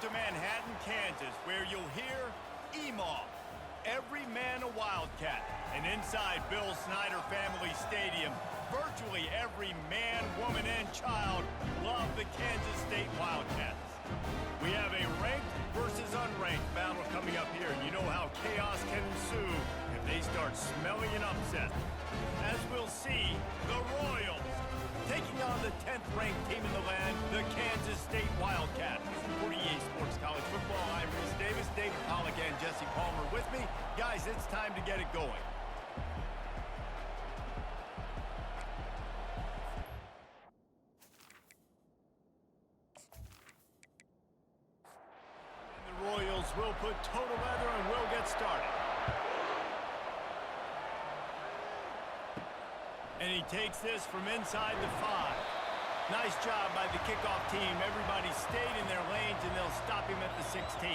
to Manhattan, Kansas, where you'll hear EMAW, every man a Wildcat. And inside Bill Snyder Family Stadium, virtually every man, woman, and child love the Kansas State Wildcats. We have a ranked versus unranked battle coming up here, and you know how chaos can ensue if they start smelling an upset. As we'll see, the Royals taking on the 10th-ranked team in the land, the Kansas State Wildcats. For EA Sports College Football, I'm Reese Davis, David Pollack, and Jesse Palmer with me. Guys, it's time to get it going. And the Royals will put total leather and we'll get started. And he takes this from inside the 5. Nice job by the kickoff team. Everybody stayed in their lanes, and they'll stop him at the 16.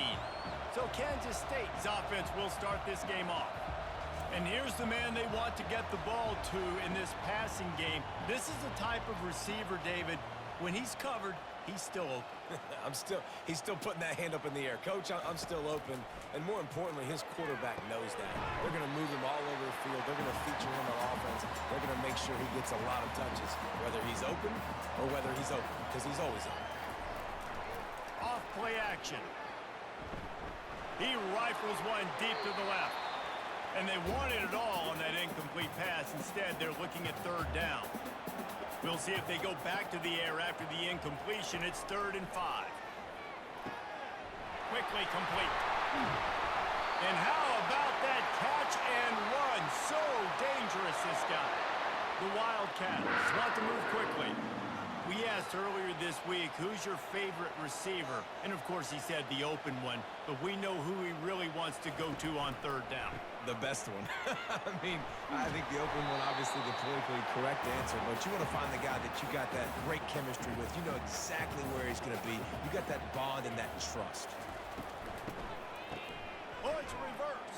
So Kansas State's offense will start this game off. And here's the man they want to get the ball to in this passing game. This is the type of receiver, David, when he's covered, he's still open. He's still putting that hand up in the air. Coach, I'm still open. And more importantly, his quarterback knows that. They're going to move him all over the field. They're going to feature him on offense. They're going to make sure he gets a lot of touches, whether he's open or whether he's open, because he's always open. Off play action. He rifles one deep to the left. And they wanted it all on that incomplete pass. Instead, they're looking at third down. We'll see if they go back to the air after the incompletion. It's 3rd and 5. Quickly complete. And how about that catch and run? So dangerous, this guy. The Wildcats want to move quickly. We asked earlier this week, who's your favorite receiver? And of course he said the open one, but we know who he really wants to go to on third down. The best one. I mean, I think the open one, obviously the politically correct answer, but you want to find the guy that you got that great chemistry with. You know exactly where he's going to be. You got that bond and that trust. Oh, it's a reverse.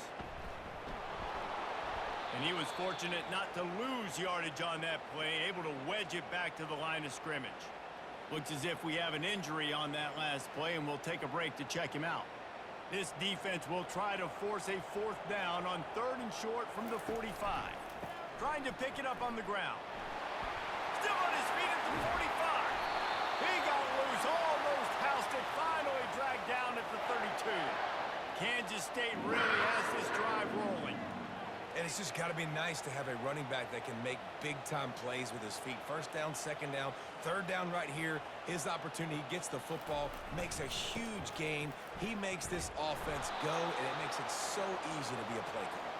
And he was fortunate not to lose yardage on that play, able to wedge it back to the line of scrimmage. Looks as if we have an injury on that last play, and we'll take a break to check him out. This defense will try to force a 4th down on 3rd and short from the 45. Trying to pick it up on the ground. Still on his feet at the 45. He got loose, almost housed it, finally dragged down at the 32. Kansas State really has this drive rolling. And it's just got to be nice to have a running back that can make big-time plays with his feet. 1st down, 2nd down, 3rd down right here. His opportunity, gets the football, makes a huge gain. He makes this offense go, and it makes it so easy to be a play caller.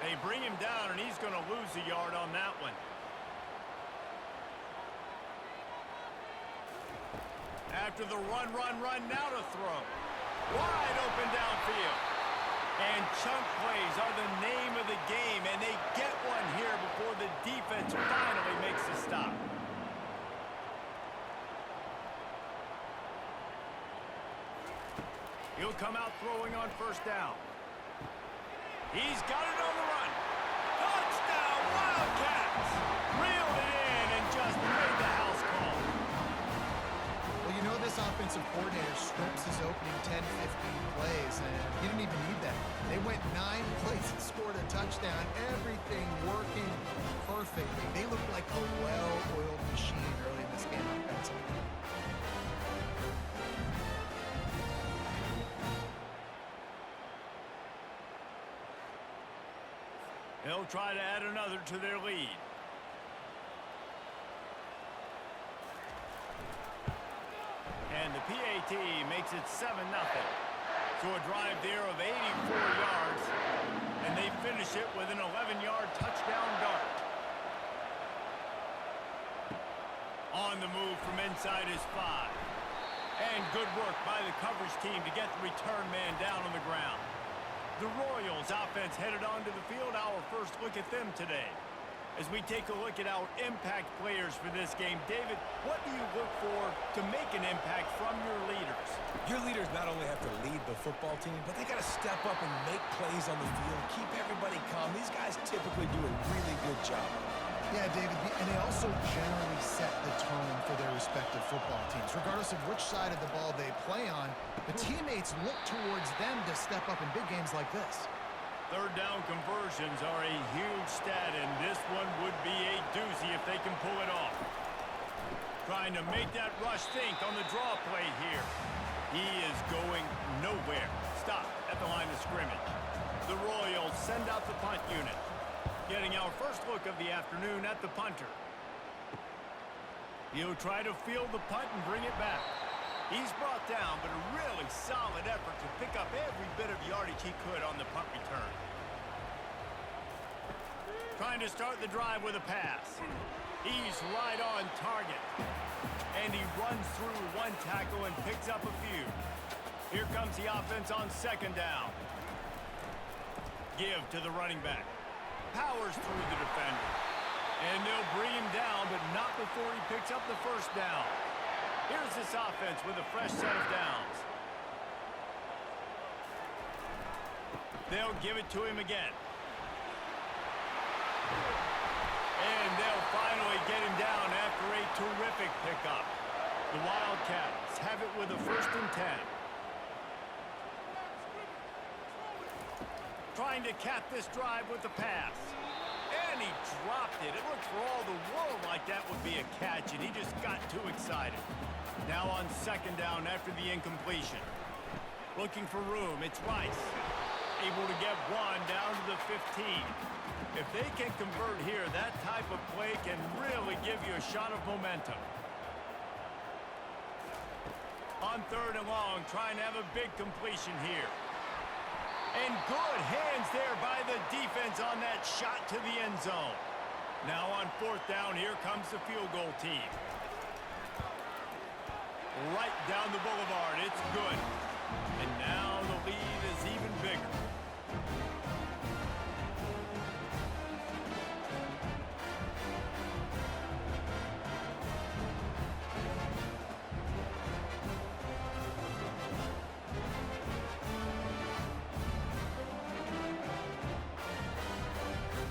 They bring him down, and he's going to lose a yard on that one. After the run, now to throw. Wide open downfield. And chunk plays are the name of the game, and they get one here before the defense finally makes a stop. He'll come out throwing on 1st down. He's got it on the run. Touchdown, Wildcats! Reeled it in and just made the house call. Well, you know this offensive coordinator scripts his opening 10, 15 plays, and he didn't even need that. They went 9 plays and scored a touchdown. Everything working perfectly. They looked like a well-oiled machine early in this game offensively. They'll try to add another to their lead. And the PAT makes it 7-0. So a drive there of 84 yards, and they finish it with an 11-yard touchdown dart. On the move from inside his 5. And good work by the coverage team to get the return man down on the ground. The Royals offense headed onto the field. Our first look at them today. As we take a look at our impact players for this game, David, what do you look for to make an impact from your leaders? Your leaders not only have to lead the football team, but they got to step up and make plays on the field, keep everybody calm. These guys typically do a really good job. Yeah, David, and they also generally set the tone for their respective football teams. Regardless of which side of the ball they play on, the teammates look towards them to step up in big games like this. Third down conversions are a huge stat, and this one would be a doozy if they can pull it off. Trying to make that rush think on the draw play here. He is going nowhere. Stop at the line of scrimmage. The Royals send out the punt unit. Getting our first look of the afternoon at the punter. He'll try to field the punt and bring it back. He's brought down, but a really solid effort to pick up every bit of yardage he could on the punt return. Trying to start the drive with a pass. He's right on target. And he runs through one tackle and picks up a few. Here comes the offense on second down. Give to the running back. Powers through the defender. And they'll bring him down, but not before he picks up the first down. Here's this offense with a fresh set of downs. They'll give it to him again. And they'll finally get him down after a terrific pickup. The Wildcats have it with a 1st and 10. Trying to cap this drive with the pass. And he dropped it. It looked for all the world like that would be a catch, and he just got too excited. Now on second down after the incompletion. Looking for room, it's Rice. Able to get one down to the 15. If they can convert here, that type of play can really give you a shot of momentum. On third and long, trying to have a big completion here. And good hands there by the defense on that shot to the end zone. Now on fourth down, here comes the field goal team. Right down the boulevard, it's good. And now the lead is even bigger.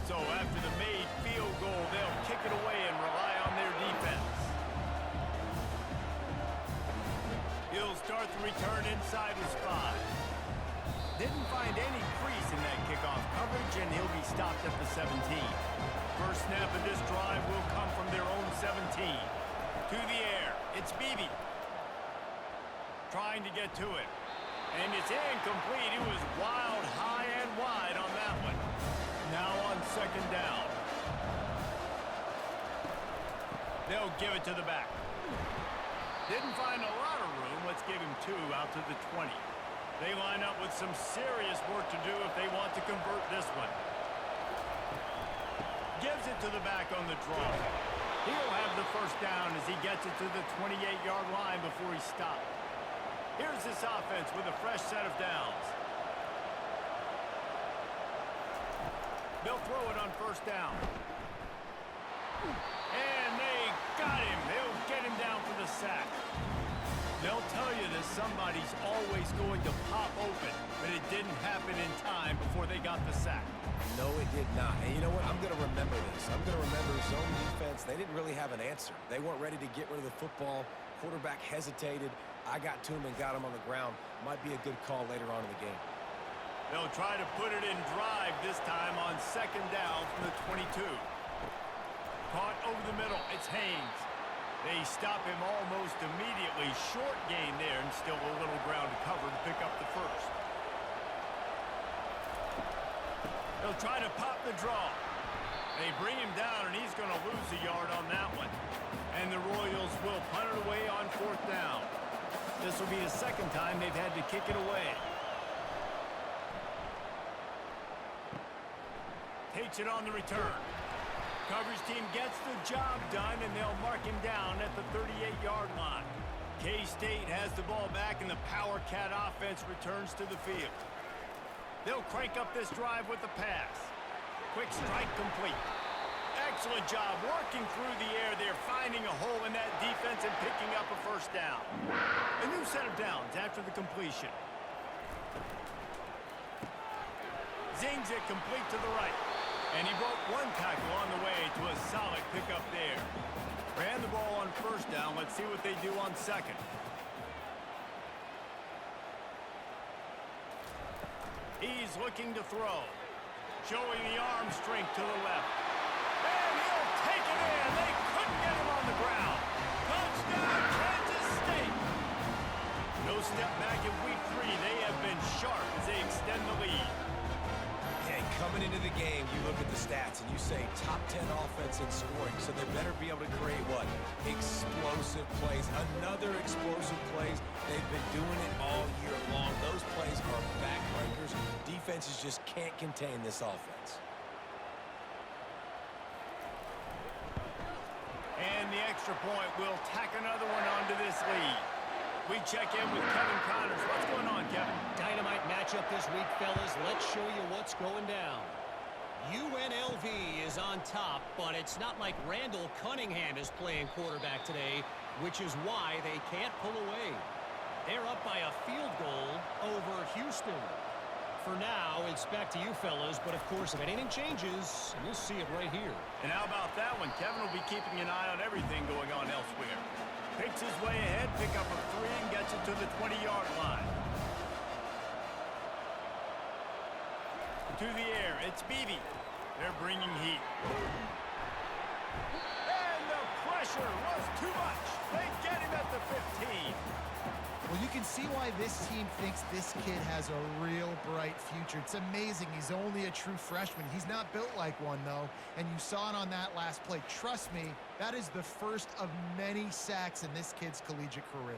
So after the made field goal, they'll kick it away and rely on their defense. He'll start the return inside his 5. Didn't find any crease in that kickoff coverage, and he'll be stopped at the 17. First snap of this drive will come from their own 17. To the air, it's Beebe. Trying to get to it. And it's incomplete. It was wild, high, and wide on that one. Now on second down. They'll give it to the back. Didn't find a lot of room. Let's give him 2 out to the 20. They line up with some serious work to do if they want to convert this one. Gives it to the back on the draw. He'll have the first down as he gets it to the 28-yard line before he stopped. Here's this offense with a fresh set of downs. They'll throw it on first down. And they got him. They'll get him down for the sack. They'll tell you that somebody's always going to pop open, but it didn't happen in time before they got the sack. No, it did not. And you know what? I'm going to remember this. I'm going to remember zone defense. They didn't really have an answer. They weren't ready to get rid of the football. Quarterback hesitated. I got to him and got him on the ground. Might be a good call later on in the game. They'll try to put it in drive this time on second down from the 22. Caught over the middle. It's Haynes. They stop him almost immediately. Short gain there and still a little ground to cover to pick up the first. They'll try to pop the draw. They bring him down, and he's going to lose a yard on that one. And the Royals will punt it away on fourth down. This will be the second time they've had to kick it away. Takes it on the return. Coverage team gets the job done, and they'll mark him down at the 38-yard line. K-State has the ball back, and the Power Cat offense returns to the field. They'll crank up this drive with the pass. Quick strike complete. Excellent job working through the air there, finding a hole in that defense and picking up a first down. A new set of downs after the completion. Zings it complete to the right. And he broke one tackle on the way to a solid pickup there. Ran the ball on first down. Let's see what they do on second. He's looking to throw. Showing the arm strength to the left. And he'll take it in. They couldn't get him on the ground. Touchdown, Kansas State. No step back in week 3. They have been sharp as they extend the lead. Hey, coming into the game, you look at the stats and you say top 10 offense in scoring, so they better be able to create what? Explosive plays. Another explosive plays. They've been doing it all year long. Those plays are backbreakers. Defenses just can't contain this offense. And the extra point will tack another one onto this lead. We check in with Kevin Connors. What's going on, Kevin? Dynamite matchup this week, fellas. Let's show you what's going down. UNLV is on top, but it's not like Randall Cunningham is playing quarterback today, which is why they can't pull away. They're up by a field goal over Houston. For now, it's back to you, fellas, but of course, if anything changes, you'll see it right here. And how about that one? Kevin will be keeping an eye on everything going on elsewhere. Picks his way ahead, pick up a 3, and gets it to the 20-yard line. To the air, it's Beebe. They're bringing heat. And the pressure was too much. They get him at the 15. Well, you can see why this team thinks this kid has a real bright future. It's amazing. He's only a true freshman. He's not built like one, though, and you saw it on that last play. Trust me, that is the first of many sacks in this kid's collegiate career.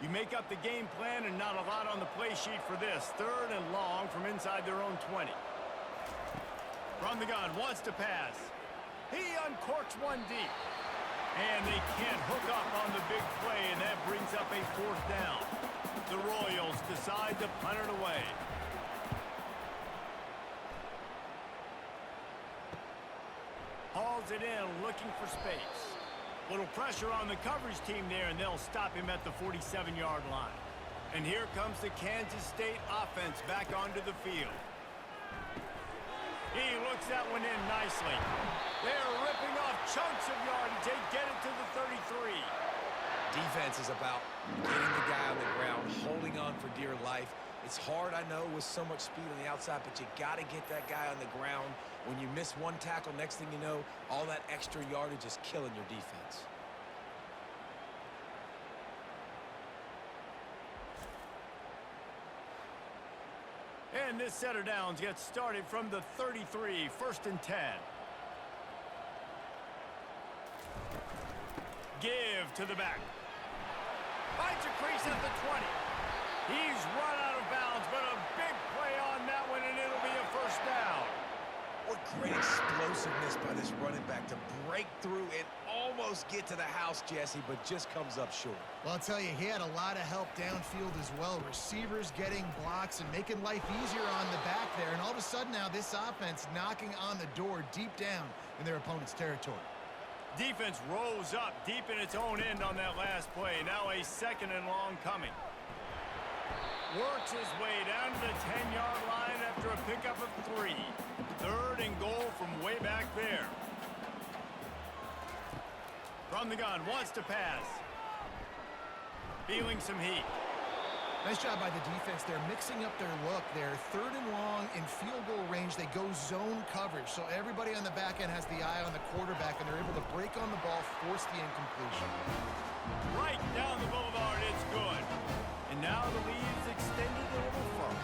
You make up the game plan and not a lot on the play sheet for this. 3rd and long from inside their own 20. From the gun, wants to pass. He uncorks one deep. And they can't hook up on the big play, and that brings up a 4th down. The Royals decide to punt it away. Hauls it in, looking for space. Little pressure on the coverage team there, and they'll stop him at the 47-yard line. And here comes the Kansas State offense back onto the field. He looks that one in nicely. They're ripping off chunks of yardage. They get it to the 33. Defense is about getting the guy on the ground, holding on for dear life. It's hard, I know, with so much speed on the outside, but you got to get that guy on the ground. When you miss one tackle, next thing you know, all that extra yardage is killing your defense. And this set of downs gets started from the 33, 1st and 10. Give to the back. Finds a crease at the 20. He's run out of bounds, but a big play on that one, and it'll be a 1st down. What great explosiveness by this running back to break through and almost get to the house, Jesse, but just comes up short. Well, I'll tell you, he had a lot of help downfield as well. Receivers getting blocks and making life easier on the back there. And all of a sudden now, this offense knocking on the door deep down in their opponent's territory. Defense rose up deep in its own end on that last play. Now a 2nd and long coming. Works his way down to the 10-yard line after a pickup of 3. 3rd and goal from way back there. From the gun, wants to pass. Feeling some heat. Nice job by the defense. They're mixing up their look. They're 3rd and long in field goal range. They go zone coverage. So everybody on the back end has the eye on the quarterback, and they're able to break on the ball, force the incompletion. Right down the boulevard, it's good. And now the lead's extended a little further.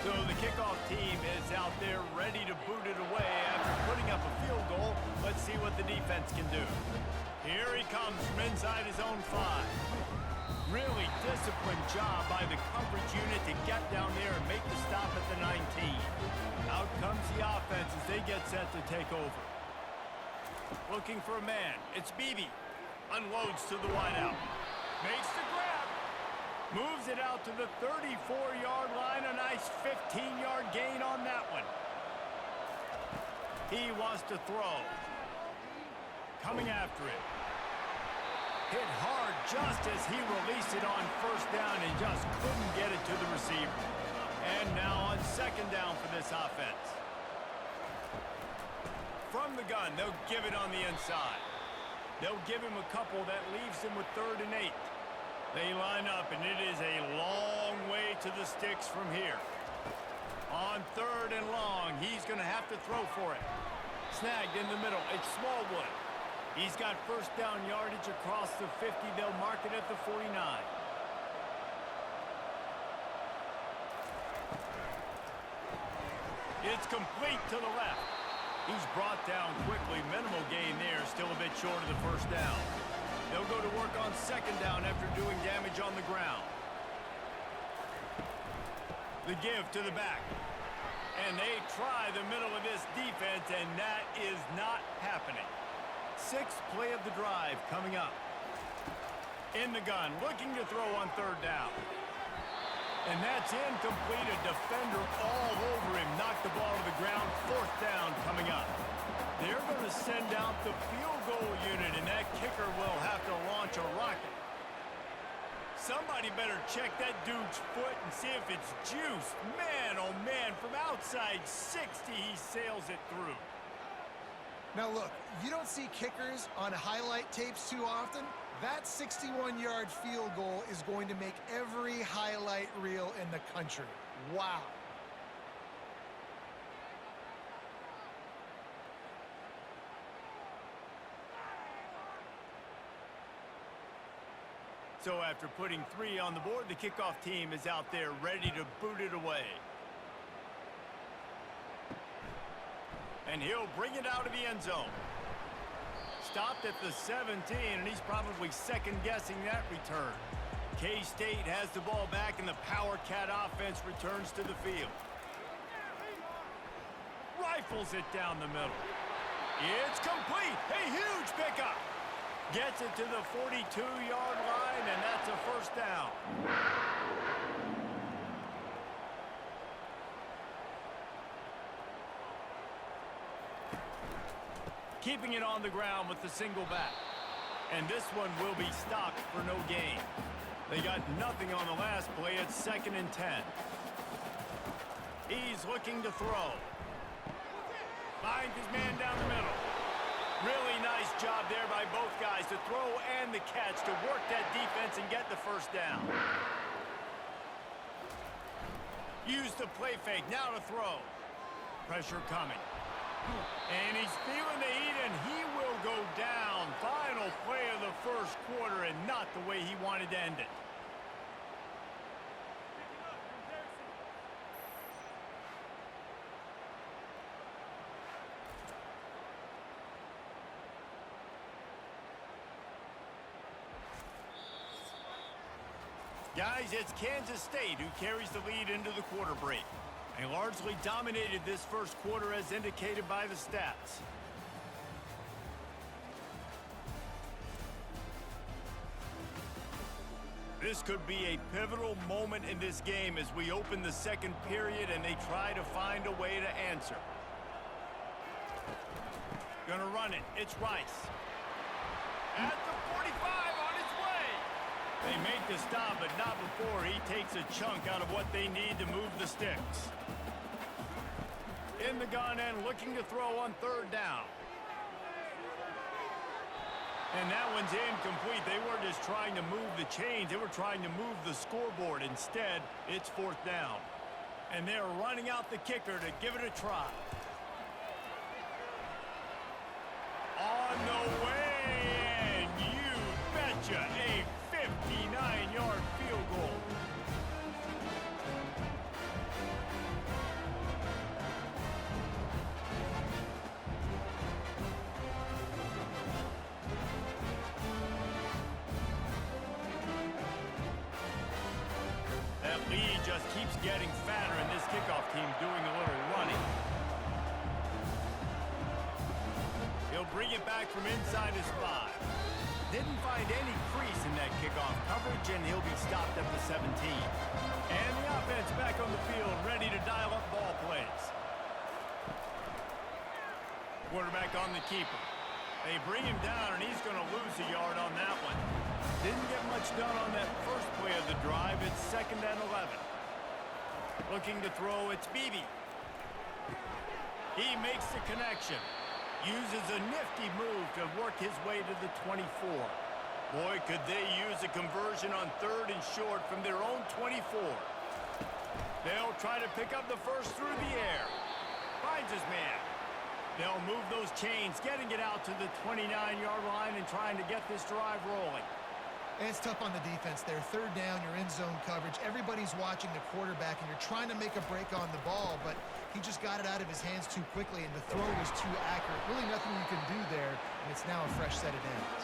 So the kickoff team is out there ready to boot it away after putting up a field goal. Let's see what the defense can do. Here he comes from inside his own 5. Really disciplined job by the coverage unit to get down there and make the stop at the 19. Out comes the offense as they get set to take over. Looking for a man. It's Beebe. Unloads to the wideout. Makes the grab. Moves it out to the 34-yard line. A nice 15-yard gain on that one. He wants to throw. Coming after it. Hit hard just as he released it on first down and just couldn't get it to the receiver. And now on second down for this offense. From the gun, they'll give it on the inside. They'll give him a couple that leaves him with 3rd and 8. They line up, and it is a long way to the sticks from here. On 3rd and long, he's going to have to throw for it. Snagged in the middle. It's Smallwood. He's got first down yardage across the 50. They'll mark it at the 49. It's complete to the left. He's brought down quickly. Minimal gain there. Still a bit short of the first down. They'll go to work on second down after doing damage on the ground. The give to the back. And they try the middle of this defense, and that is not happening. 6th play of the drive coming up. In the gun, looking to throw on 3rd down. And that's incomplete. A defender all over him. Knocked the ball to the ground. 4th down coming up. They're going to send out the field goal unit, and that kicker will have to launch a rocket. Somebody better check that dude's foot and see if it's juice. Man, oh man, from outside 60, he sails it through. Now look, you don't see kickers on highlight tapes too often. That 61-yard field goal is going to make every highlight reel in the country. Wow. So after putting 3 on the board, the kickoff team is out there ready to boot it away. And he'll bring it out of the end zone. Stopped at the 17, and he's probably second-guessing that return. K-State has the ball back, and the Power Cat offense returns to the field. Rifles it down the middle. It's complete. A huge pickup. Gets it to the 42-yard line, and that's a first down. Keeping it on the ground with the single back. And this one will be stopped for no gain. They got nothing on the last play. It's 2nd and 10. He's looking to throw. Finds his man down the middle. Really nice job there by both guys to throw and the catch to work that defense and get the first down. Use the play fake. Now to throw. Pressure coming. And he's feeling the heat, and he will go down. Final play of the first quarter, and not the way he wanted to end it. Guys, it's Kansas State who carries the lead into the quarter break. They largely dominated this first quarter as indicated by the stats. This could be a pivotal moment in this game as we open the second period and they try to find a way to answer. Gonna run it. It's Rice. At the 45 on its way. They make the stop, but not before he takes a chunk out of what they need to move the sticks. In the gun and looking to throw on 3rd down. And that one's incomplete. They weren't just trying to move the chains. They were trying to move the scoreboard. Instead, it's 4th down. And they're running out the kicker to give it a try. On the way, and you betcha, a 59-yard field goal. That lead just keeps getting fatter, and this kickoff team doing a little running. He'll bring it back from inside his 5. Didn't find any crease in that kickoff coverage, and he'll be stopped at the 17. And the offense back on the field, ready to dial up ball plays. Quarterback on the keeper. They bring him down, and he's going to lose a yard on that one. Didn't get much done on that first play of the drive. It's 2nd and 11. Looking to throw, it's Beebe. He makes the connection. Uses a nifty move to work his way to the 24. Boy, could they use a conversion on 3rd and short from their own 24. They'll try to pick up the first through the air. Finds his man. They'll move those chains, getting it out to the 29-yard line and trying to get this drive rolling. And it's tough on the defense there. 3rd down, you're in zone coverage. Everybody's watching the quarterback, and you're trying to make a break on the ball, but he just got it out of his hands too quickly, and the throw was too accurate. Really nothing you can do there, and it's now a fresh set of downs.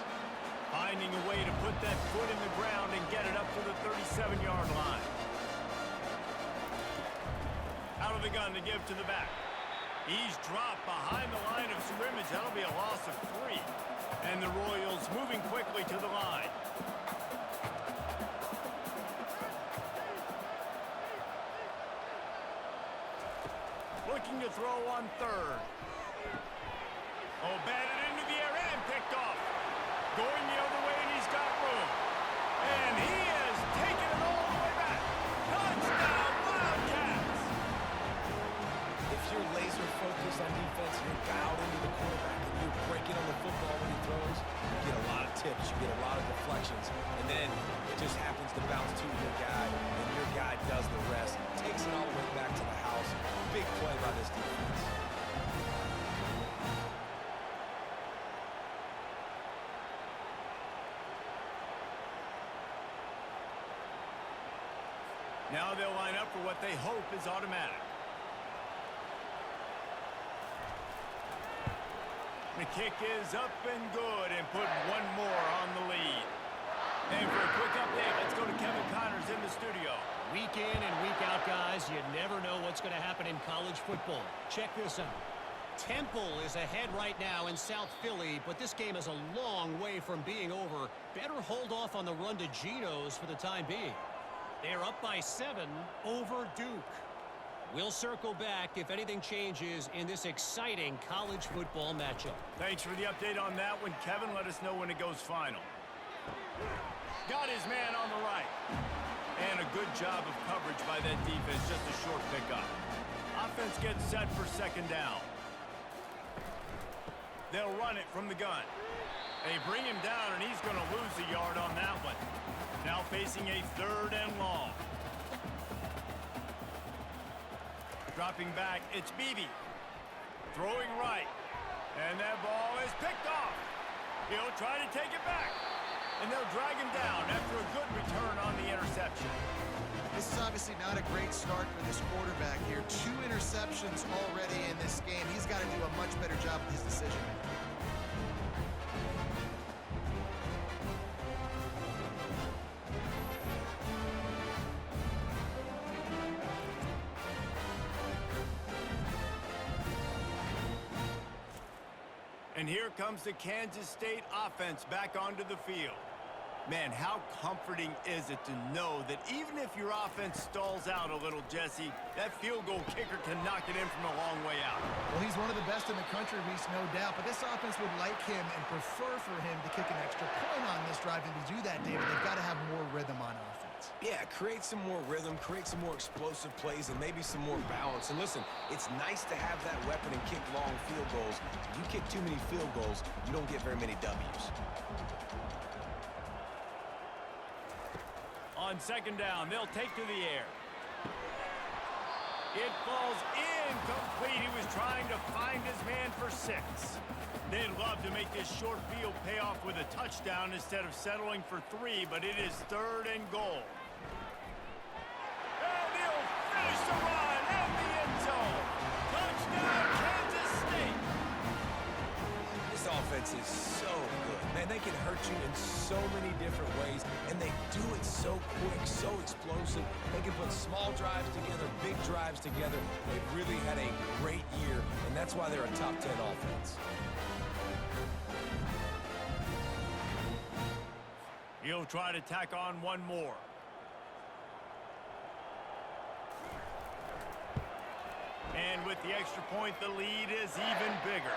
Finding a way to put that foot in the ground and get it up to the 37-yard line. Out of the gun to give to the back. He's dropped behind the line of scrimmage. That'll be a loss of 3. And the Royals moving quickly to the line. Looking to throw on 3rd. Oh, batted into the air and picked off. Going the other way, and he's got room. And he has taken it all the way back. Touchdown, Wildcats! If you're laser focused on defense, you're dialed into the quarterback, and you're breaking on the football when he throws, you get a lot of tips, you get a lot of deflections, and then it just happens to bounce to your guy, and your guy does the rest, takes it all the way back to the house. Big play by this defense. Now they'll line up for what they hope is automatic. The kick is up and good, and put one more on the lead. And for a quick update, let's go to Kevin Connors in the studio. Week in and week out, guys, you never know what's going to happen in college football. Check this out. Temple is ahead right now in South Philly, but this game is a long way from being over. Better hold off on the run to Geno's for the time being. They're up by 7 over Duke. We'll circle back if anything changes in this exciting college football matchup. Thanks for the update on that one, Kevin. Let us know when it goes final. Got his man on the right. And a good job of coverage by that defense, just a short pickup. Offense gets set for 2nd down. They'll run it from the gun. They bring him down, and he's going to lose a yard on that one. Now facing a 3rd and long. Dropping back, it's Beebe. Throwing right. And that ball is picked off. He'll try to take it back. And they'll drag him down after a good return on the interception. This is obviously not a great start for this quarterback here. 2 interceptions already in this game. He's got to do a much better job with his decision-making. And here comes the Kansas State offense back onto the field. Man, how comforting is it to know that even if your offense stalls out a little, Jesse, that field goal kicker can knock it in from a long way out. Well, he's one of the best in the country, Reese, no doubt. But this offense would like him and prefer for him to kick an extra point on this drive. And to do that, David, they've got to have more rhythm on offense. Yeah, create some more rhythm, create some more explosive plays, and maybe some more balance. And listen, it's nice to have that weapon and kick long field goals. If you kick too many field goals, you don't get very many W's. On 2nd down, they'll take to the air. It falls incomplete. He was trying to find his man for 6. They'd love to make this short field pay off with a touchdown instead of settling for 3, but it is 3rd and goal. And he'll finish the run at the end zone. Touchdown, Kansas State. This offense is so good. Man, they can hurt you in so many different ways, and they do it so quick, so explosive. They can put small drives together, big drives together. They've really had a great year, and that's why they're a top 10 offense. He'll try to tack on one more. And with the extra point, the lead is even bigger.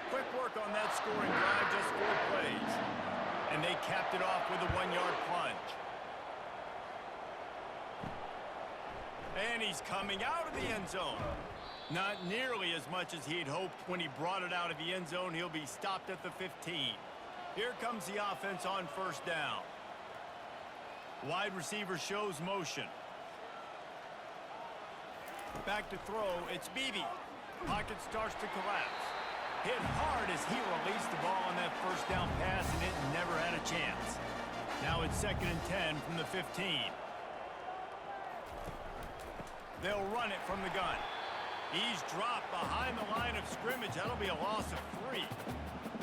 Quick work on that scoring drive, just 4 plays. And they capped it off with a 1-yard plunge. And he's coming out of the end zone. Not nearly as much as he'd hoped when he brought it out of the end zone. He'll be stopped at the 15. Here comes the offense on first down. Wide receiver shows motion. Back to throw, it's Beebe. Pocket starts to collapse. Hit hard as he released the ball on that first down pass, and it never had a chance. Now it's 2nd and 10 from the 15. They'll run it from the gun. He's dropped behind the line of scrimmage. That'll be a loss of 3.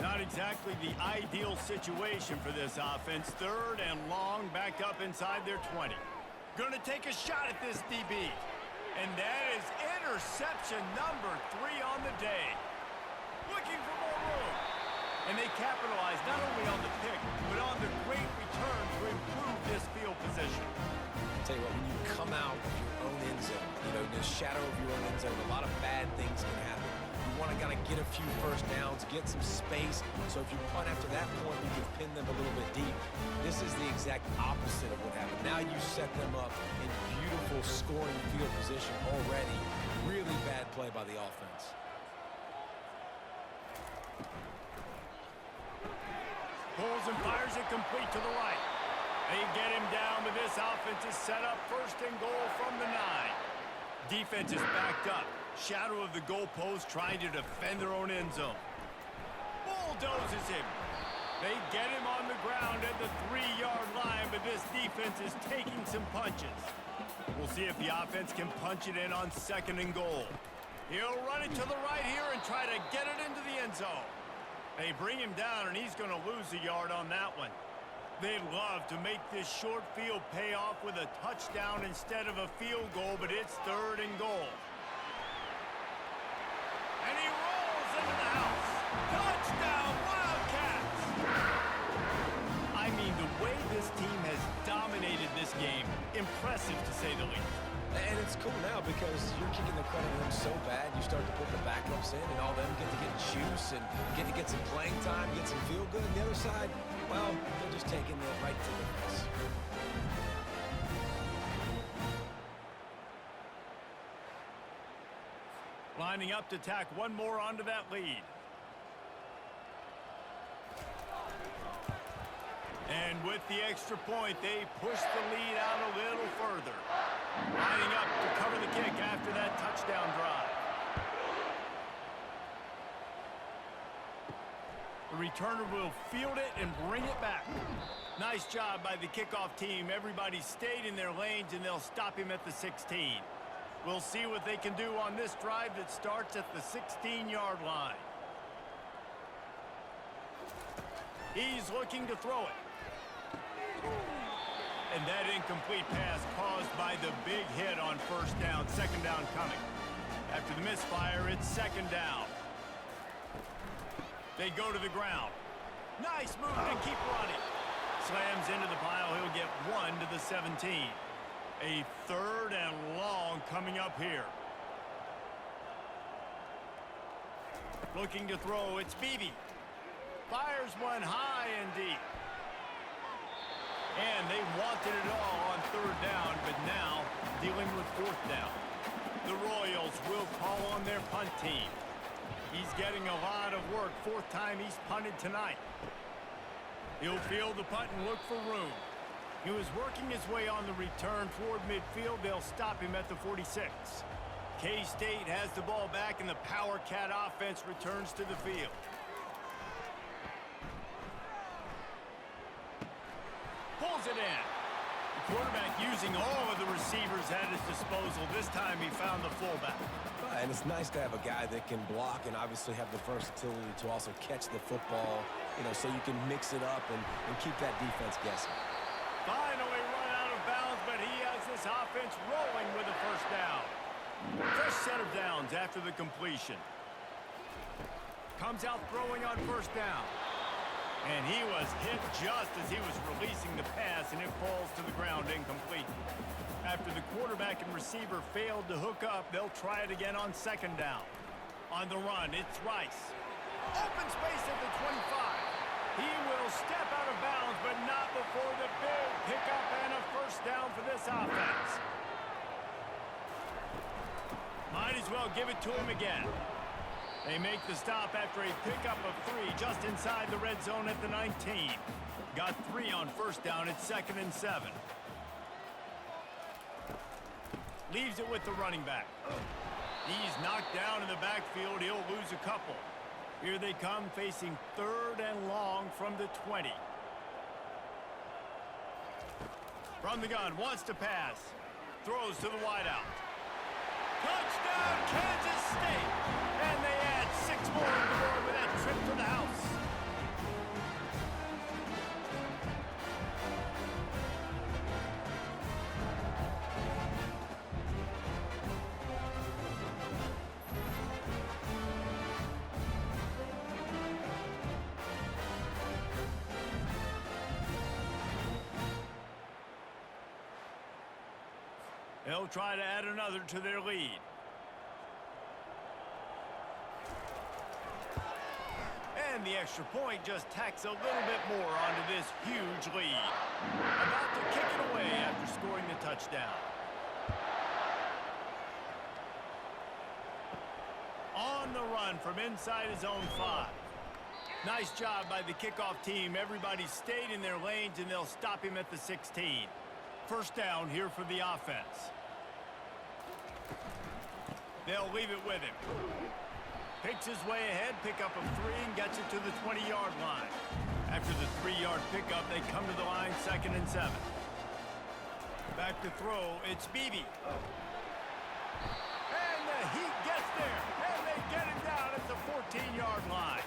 Not exactly the ideal situation for this offense. 3rd and long, back up inside their 20. Gonna take a shot at this DB. And that is interception number 3 on the day. Looking for more room. And they capitalize not only on the pick, but on the great return to improve this field position. I'll tell you what, when you come out of your own end zone, in the shadow of your own end zone, a lot of bad things can happen. You want to kind of get a few first downs, get some space, so if you punt after that point, you can pin them a little bit deep. This is the exact opposite of what happened. Now you set them up in beautiful scoring field position already. Really bad play by the offense. Pulls and fires it complete to the right. They get him down, but this offense is set up 1st and goal from the 9. Defense is backed up. Shadow of the goalpost trying to defend their own end zone. Bulldozes him. They get him on the ground at the 3-yard line, but this defense is taking some punches. We'll see if the offense can punch it in on 2nd and goal. He'll run it to the right here and try to get it into the end zone. They bring him down, and he's going to lose a yard on that one. They'd love to make this short field pay off with a touchdown instead of a field goal, but it's 3rd and goal. And he rolls into the house. Touchdown, Wildcats! I mean, the way this team has dominated this game, impressive to say the least. And it's cool now because you're kicking the credit to them so bad, you start to put the backups in, and all them get to get juice and get to get some playing time, get some feel good. And the other side, well, they're just taking the right to the face. Lining up to tack one more onto that lead. And with the extra point, they push the lead out a little further. Lining up to cover the kick after that touchdown drive. The returner will field it and bring it back. Nice job by the kickoff team. Everybody stayed in their lanes, and they'll stop him at the 16. We'll see what they can do on this drive that starts at the 16-yard line. He's looking to throw it. And that incomplete pass caused by the big hit on 1st down, 2nd down coming. After the misfire, it's 2nd down. They go to the ground. Nice move to keep running. Slams into the pile. He'll get 1 to the 17. A 3rd and long coming up here. Looking to throw, it's Beebe. Fires one high and deep. And they wanted it all on 3rd down, but now dealing with 4th down. The Royals will call on their punt team. He's getting a lot of work. 4th time he's punted tonight. He'll field the punt and look for room. He was working his way on the return toward midfield. They'll stop him at the 46. K-State has the ball back, and the Power Cat offense returns to the field. Pulls it in. The quarterback using all of the receivers at his disposal. This time he found the fullback. And it's nice to have a guy that can block and obviously have the versatility to also catch the football, so you can mix it up and keep that defense guessing. Finally run out of bounds, but he has this offense rolling with a 1st down. Fresh set of downs after the completion. Comes out throwing on 1st down. And he was hit just as he was releasing the pass, and it falls to the ground incomplete. After the quarterback and receiver failed to hook up, they'll try it again on second down. On the run, it's Rice. Open space at the 25. He will step out of bounds, but not before the big pickup and a first down for this offense. Might as well give it to him again. They make the stop after a pickup of 3 just inside the red zone at the 19. Got 3 on first down. It's 2nd and 7. Leaves it with the running back. He's knocked down in the backfield. He'll lose a couple. Here they come facing 3rd and long from the 20. From the gun, wants to pass. Throws to the wideout. Touchdown, Kansas State! And they add 6 more on the board with that trip to the house. They'll try to add another to their lead. And the extra point just tacks a little bit more onto this huge lead. About to kick it away after scoring the touchdown. On the run from inside his own 5. Nice job by the kickoff team. Everybody stayed in their lanes, and they'll stop him at the 16. First down here for the offense. They'll leave it with him. Picks his way ahead, pickup of 3, and gets it to the 20-yard line. After the 3-yard pickup, they come to the line 2nd and 7. Back to throw, it's Beebe. And the Heat gets there, and they get him down at the 14-yard line.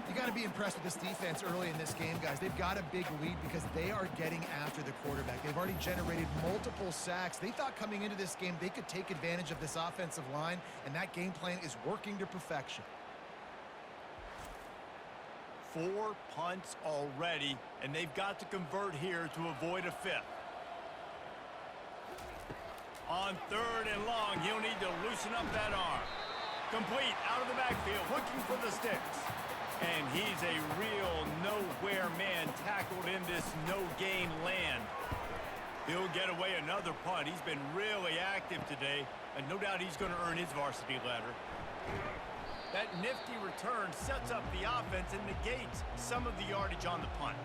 You got to be impressed with this defense early in this game, guys. They've got a big lead because they are getting after the quarterback. They've already generated multiple sacks. They thought coming into this game they could take advantage of this offensive line, and that game plan is working to perfection. 4 punts already, and they've got to convert here to avoid a 5th. On 3rd and long, he'll need to loosen up that arm. Complete out of the backfield, looking for the sticks. And he's a real nowhere man tackled in this no-gain land. He'll get away another punt. He's been really active today, and no doubt he's going to earn his varsity ladder. That nifty return sets up the offense and negates some of the yardage on the punt.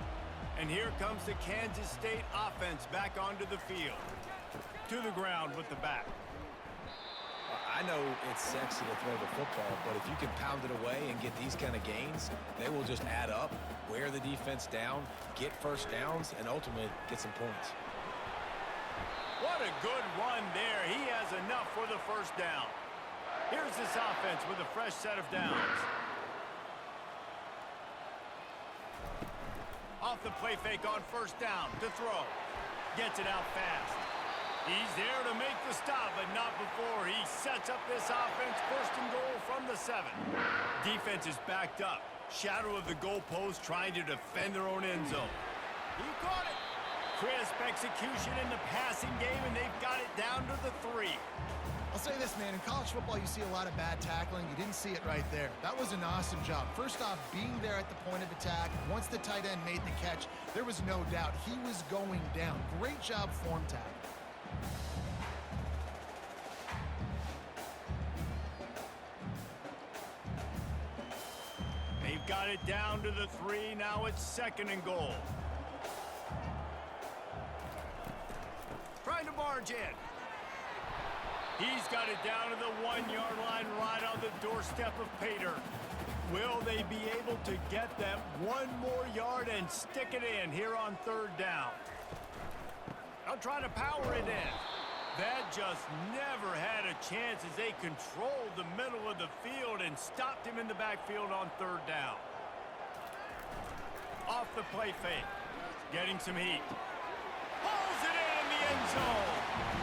And here comes the Kansas State offense back onto the field. To the ground with the back. I know it's sexy to throw the football, but if you can pound it away and get these kind of gains, they will just add up, wear the defense down, get first downs, and ultimately get some points. What a good run there. He has enough for the first down. Here's this offense with a fresh set of downs. Off the play fake on first down to throw. Gets it out fast. He's there to make the stop, but not before he sets up this offense. 1st and goal from the 7. Defense is backed up. Shadow of the goalpost trying to defend their own end zone. He caught it. Crisp execution in the passing game, and they've got it down to the 3. I'll say this, man. In college football, you see a lot of bad tackling. You didn't see it right there. That was an awesome job. First off, being there at the point of attack. Once the tight end made the catch, there was no doubt he was going down. Great job form tackling. They've got it down to the 3. Now it's 2nd and goal. Trying to barge in. He's got it down to the 1-yard line right on the doorstep of Pater. Will they be able to get that 1 more yard and stick it in here on 3rd down? They'll try to power it in. That just never had a chance as they controlled the middle of the field and stopped him in the backfield on 3rd down. Off the play fake. Getting some heat. Pulls it in the end zone.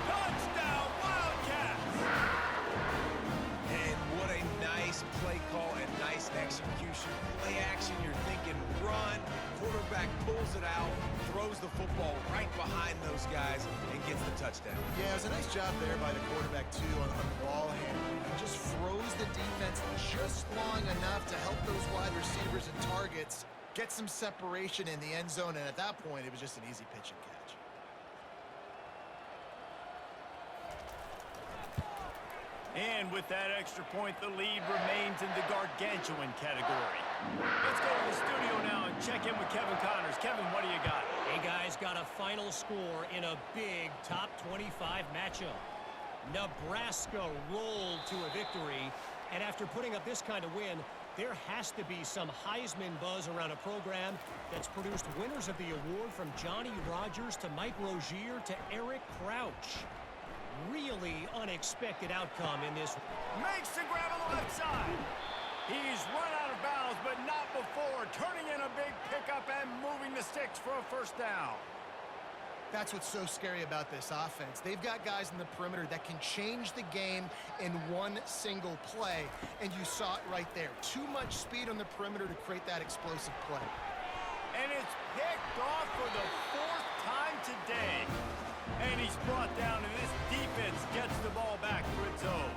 Touchdown, Wildcats! And what a nice play call and nice execution. Play action, you're thinking run, the football right behind those guys and gets the touchdown. Yeah, it was a nice job there by the quarterback, too, on the ball handling. He just froze the defense just long enough to help those wide receivers and targets get some separation in the end zone, and at that point, it was just an easy pitch and catch. And with that extra point, the lead remains in the gargantuan category. Let's go to the studio now and check in with Kevin Connors. Kevin, what do you got? Hey, guys, got a final score in a big top 25 matchup. Nebraska rolled to a victory, and after putting up this kind of win, there has to be some Heisman buzz around a program that's produced winners of the award from Johnny Rodgers to Mike Rozier to Eric Crouch. Really unexpected outcome in this. Makes the grab on the left side. He's run out of bounds, but not before turning in a big pickup and moving the sticks for a first down. That's what's so scary about this offense. They've got guys in the perimeter that can change the game in one single play, and you saw it right there. Too much speed on the perimeter to create that explosive play. And it's picked off for the fourth time today. And he's brought down, and this defense gets the ball back for its own.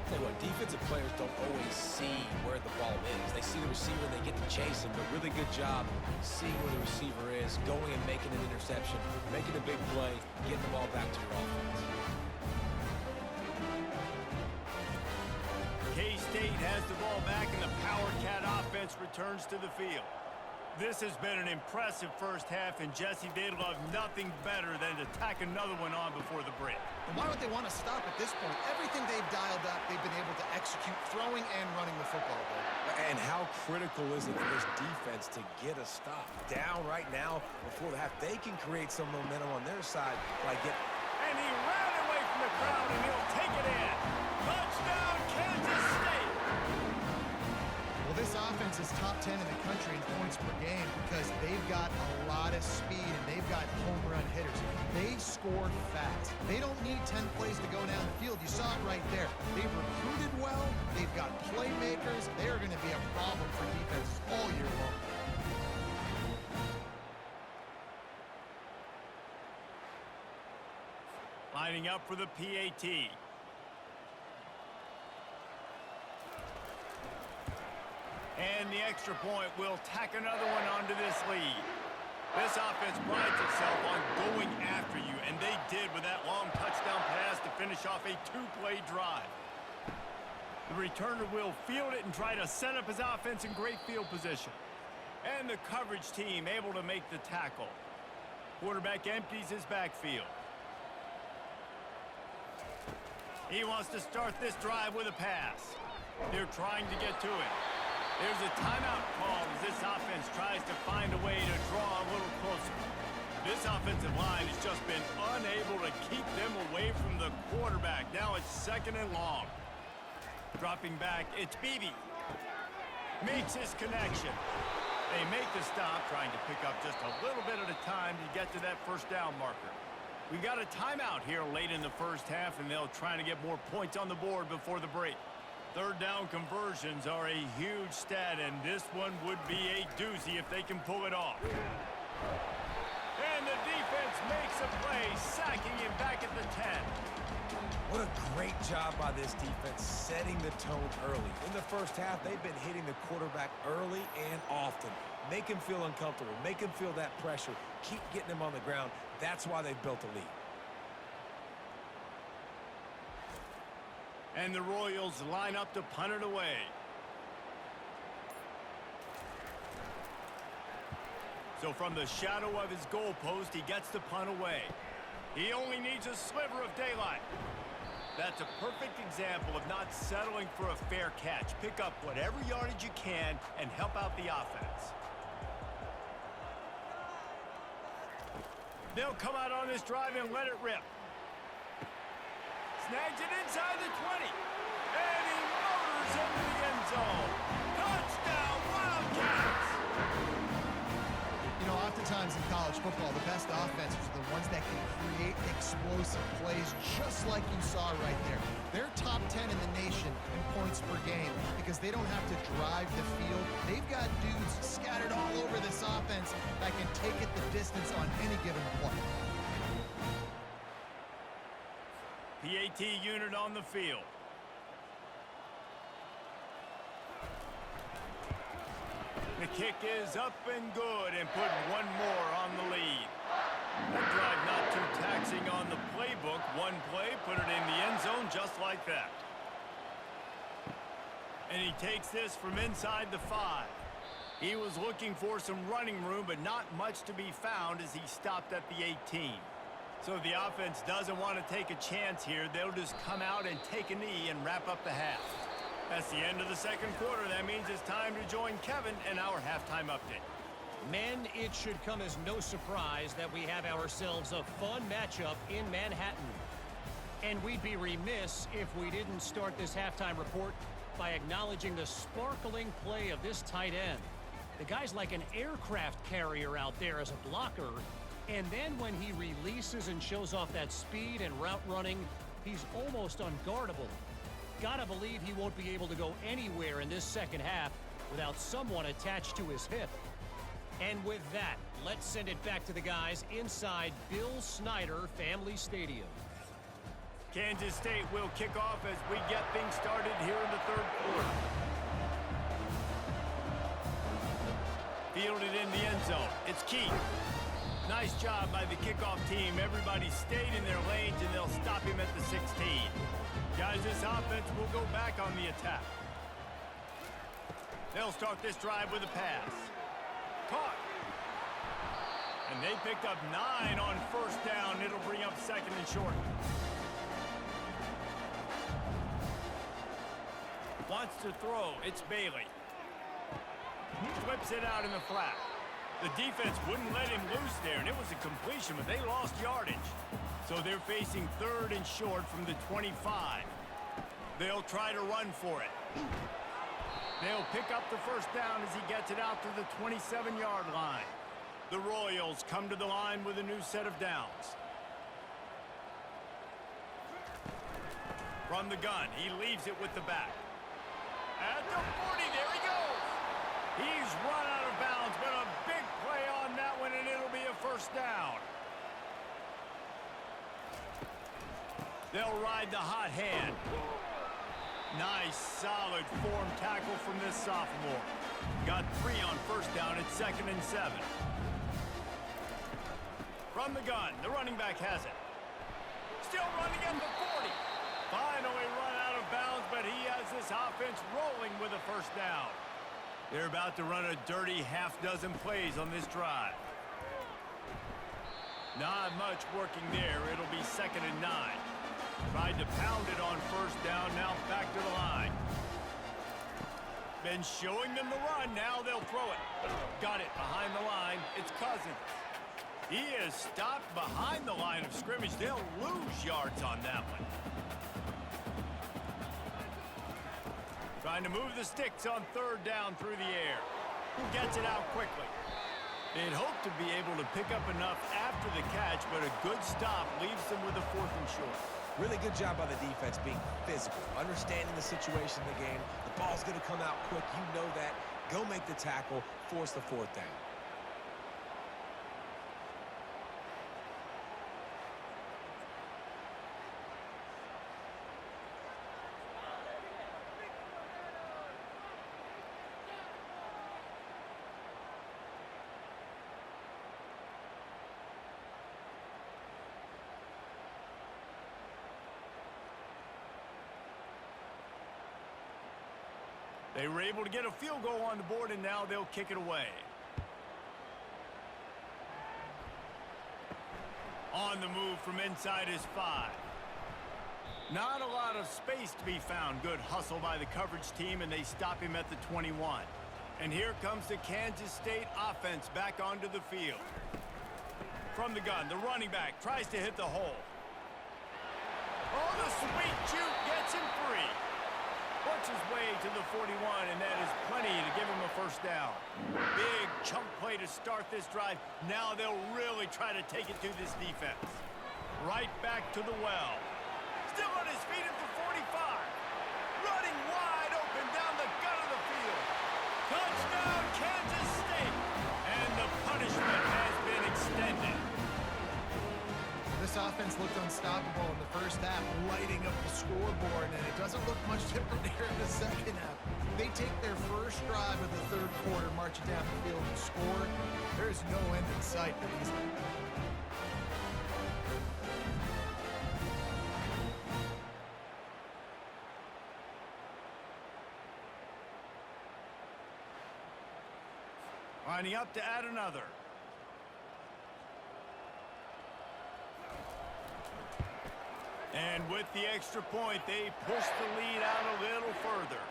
Tell you what, defensive players don't always see where the ball is. They see the receiver and they get to chase him. But really good job seeing where the receiver is, going and making an interception, making a big play, getting the ball back to your offense. K-State has the ball back, and the Power Cat offense returns to the field. This has been an impressive first half, and Jesse, they'd love nothing better than to tack another one on before the break. And why would they want to stop at this point? Everything they've dialed up, they've been able to execute throwing and running the football. And how critical is it for this defense to get a stop? Down right now before the half, they can create some momentum on their side by getting... And he ran away from the crowd, and he'll take it in. Touchdown, Kansas State! Well, this offense is top 10 in the country in points per game because they've got a lot of speed and they've got home run hitters. They scored fast. They don't need 10 plays to go down the field. You saw it right there. They've recruited well. They've got playmakers. They are going to be a problem for defenses all year long. Lining up for the PAT. And the extra point will tack another one onto this lead. This offense prides itself on going after you, and they did with that long touchdown pass to finish off a two-play drive. The returner will field it and try to set up his offense in great field position. And the coverage team able to make the tackle. Quarterback empties his backfield. He wants to start this drive with a pass. They're trying to get to it. There's a timeout call as this offense tries to find a way to draw a little closer. This offensive line has just been unable to keep them away from the quarterback. Now it's second and long. Dropping back, it's Beebe. Makes his connection. They make the stop, trying to pick up just a little bit at a time to get to that first down marker. We got a timeout here late in the first half, and they'll try to get more points on the board before the break. Third down conversions are a huge stat, and this one would be a doozy if they can pull it off. And the defense makes a play, sacking him back at the 10. What a great job by this defense setting the tone early. In the first half, they've been hitting the quarterback early and often. Make him feel uncomfortable. Make him feel that pressure. Keep getting him on the ground. That's why they've built a lead. And the Royals line up to punt it away. So from the shadow of his goalpost, he gets the punt away. He only needs a sliver of daylight. That's a perfect example of not settling for a fair catch. Pick up whatever yardage you can and help out the offense. They'll come out on this drive and let it rip. Snags it inside the 20. And he motors into the end zone. Touchdown, Wildcats! You know, oftentimes in college football, the best offenses are the ones that can create explosive plays just like you saw right there. They're top 10 in the nation in points per game because they don't have to drive the field. They've got dudes scattered all over this offense that can take it the distance on any given play. PAT unit on the field. The kick is up and good and put one more on the lead. That drive not too taxing on the playbook. One play, put it in the end zone just like that. And he takes this from inside the 5. He was looking for some running room, but not much to be found as he stopped at the 18. So the offense doesn't want to take a chance here. They'll just come out and take a knee and wrap up the half. That's the end of the second quarter. That means it's time to join Kevin in our halftime update. Men, it should come as no surprise that we have ourselves a fun matchup in Manhattan. And we'd be remiss if we didn't start this halftime report by acknowledging the sparkling play of this tight end. The guy's like an aircraft carrier out there as a blocker. And then when he releases and shows off that speed and route running, he's almost unguardable. Gotta believe he won't be able to go anywhere in this second half without someone attached to his hip. And with that, let's send it back to the guys inside Bill Snyder Family Stadium. Kansas State will kick off as we get things started here in the third quarter. Fielded in the end zone. It's Keith. Nice job by the kickoff team. Everybody stayed in their lanes, and they'll stop him at the 16. Guys, this offense will go back on the attack. They'll start this drive with a pass. Caught. And they picked up 9 on first down. It'll bring up second and short. Wants to throw. It's Bailey. Flips it out in the flat. The defense wouldn't let him loose there, and it was a completion, but they lost yardage. So they're facing third and short from the 25. They'll try to run for it. They'll pick up the first down as he gets it out to the 27-yard line. The Royals come to the line with a new set of downs. From the gun, he leaves it with the back. At the 40, there he goes. He's run out of bounds, but a big play on that one, and it'll be a first down. They'll ride the hot hand. Nice, solid form tackle from this sophomore. Got 3 on first down at 2nd and 7. From the gun, the running back has it. Still running at the 40. Finally run out of bounds, but he has this offense rolling with a first down. They're about to run a dirty half-dozen plays on this drive. Not much working there. It'll be 2nd and 9. Tried to pound it on first down, now back to the line. Been showing them the run, now they'll throw it. Got it behind the line, it's Cousins. He is stopped behind the line of scrimmage. They'll lose yards on that one. Trying to move the sticks on third down through the air. Gets it out quickly. They'd hope to be able to pick up enough after the catch, but a good stop leaves them with a 4th and short. Really good job by the defense being physical, understanding the situation in the game. The ball's going to come out quick. You know that. Go make the tackle, force the 4th down. They were able to get a field goal on the board, and now they'll kick it away. On the move from inside his 5. Not a lot of space to be found. Good hustle by the coverage team, and they stop him at the 21. And here comes the Kansas State offense back onto the field. From the gun, the running back tries to hit the hole. Oh, the sweet juke gets him free. Works his way to the 41, and that is plenty to give him a first down. Big chunk play to start this drive. Now they'll really try to take it to this defense. Right back to the well. Still on his feet at the 45. Running wide open down the gut. offense looked unstoppable in the first half, lighting up the scoreboard, and it doesn't look much different here in the second half. They take their first drive of the third quarter, march it down the field and score. There is no end in sight for these guys. Lining up to add another. And with the extra point, they push the lead out a little further.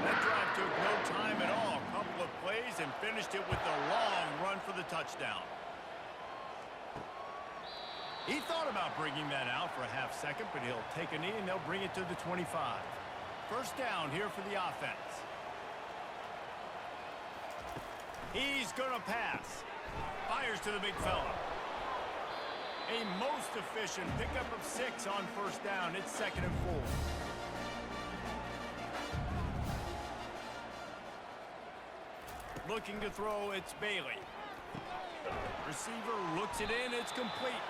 That drive took no time at all. A couple of plays and finished it with a long run for the touchdown. He thought about bringing that out for a half second, but he'll take a knee and they'll bring it to the 25. First down here for the offense. He's going to pass. Fires to the big fella. A most efficient pickup of 6 on first down. It's 2nd and 4. Looking to throw, it's Bailey. Receiver looks it in, it's complete.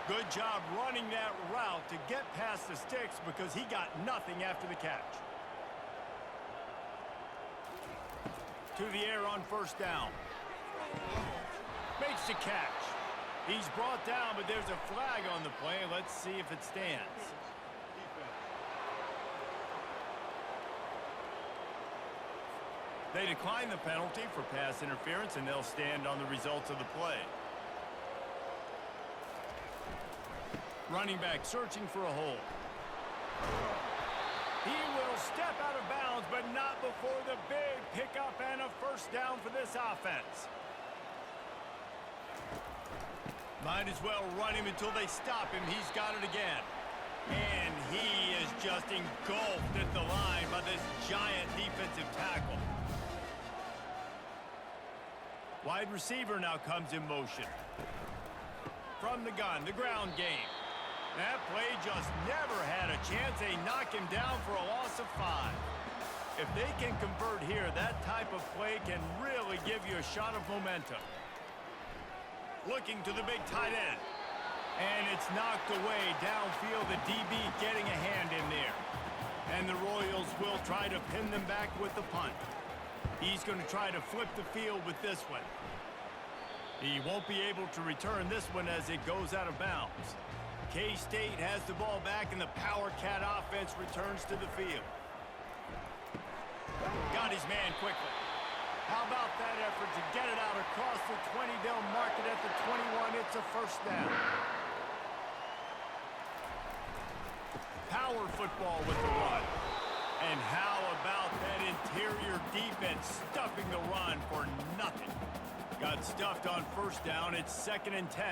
Good job running that route to get past the sticks because he got nothing after the catch. To the air on first down. Makes the catch. He's brought down, but there's a flag on the play. Let's see if it stands. They decline the penalty for pass interference, and they'll stand on the results of the play. Running back searching for a hole. He will step out of bounds, but not before the big pickup and a first down for this offense. Might as well run him until they stop him. He's got it again. And he is just engulfed at the line by this giant defensive tackle. Wide receiver now comes in motion. From the gun, the ground game. That play just never had a chance. They knock him down for a loss of 5. If they can convert here, that type of play can really give you a shot of momentum. Looking to the big tight end. And it's knocked away downfield. The DB getting a hand in there. And the Royals will try to pin them back with the punt. He's going to try to flip the field with this one. He won't be able to return this one as it goes out of bounds. K-State has the ball back, and the Power Cat offense returns to the field. Got his man quickly. How about that effort to get it out across the 20? They'll mark it at the 21. It's a first down. Power football with the run. And how about that interior defense stuffing the run for nothing? Got stuffed on first down. It's 2nd and 10.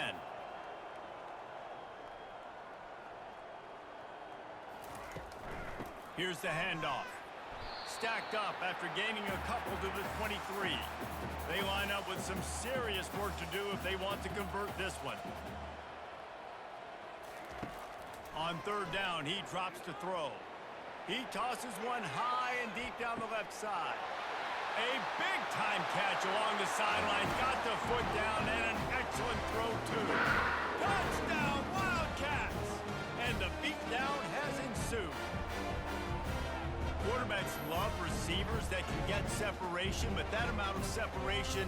Here's the handoff. Stacked up after gaining a couple to the 23. They line up with some serious work to do if they want to convert this one. On third down, he drops to throw. He tosses one high and deep down the left side. A big-time catch along the sideline. Got the foot down and an excellent throw, too. Touchdown, Wildcats! And the beatdown has ensued. Quarterbacks love receivers that can get separation, but that amount of separation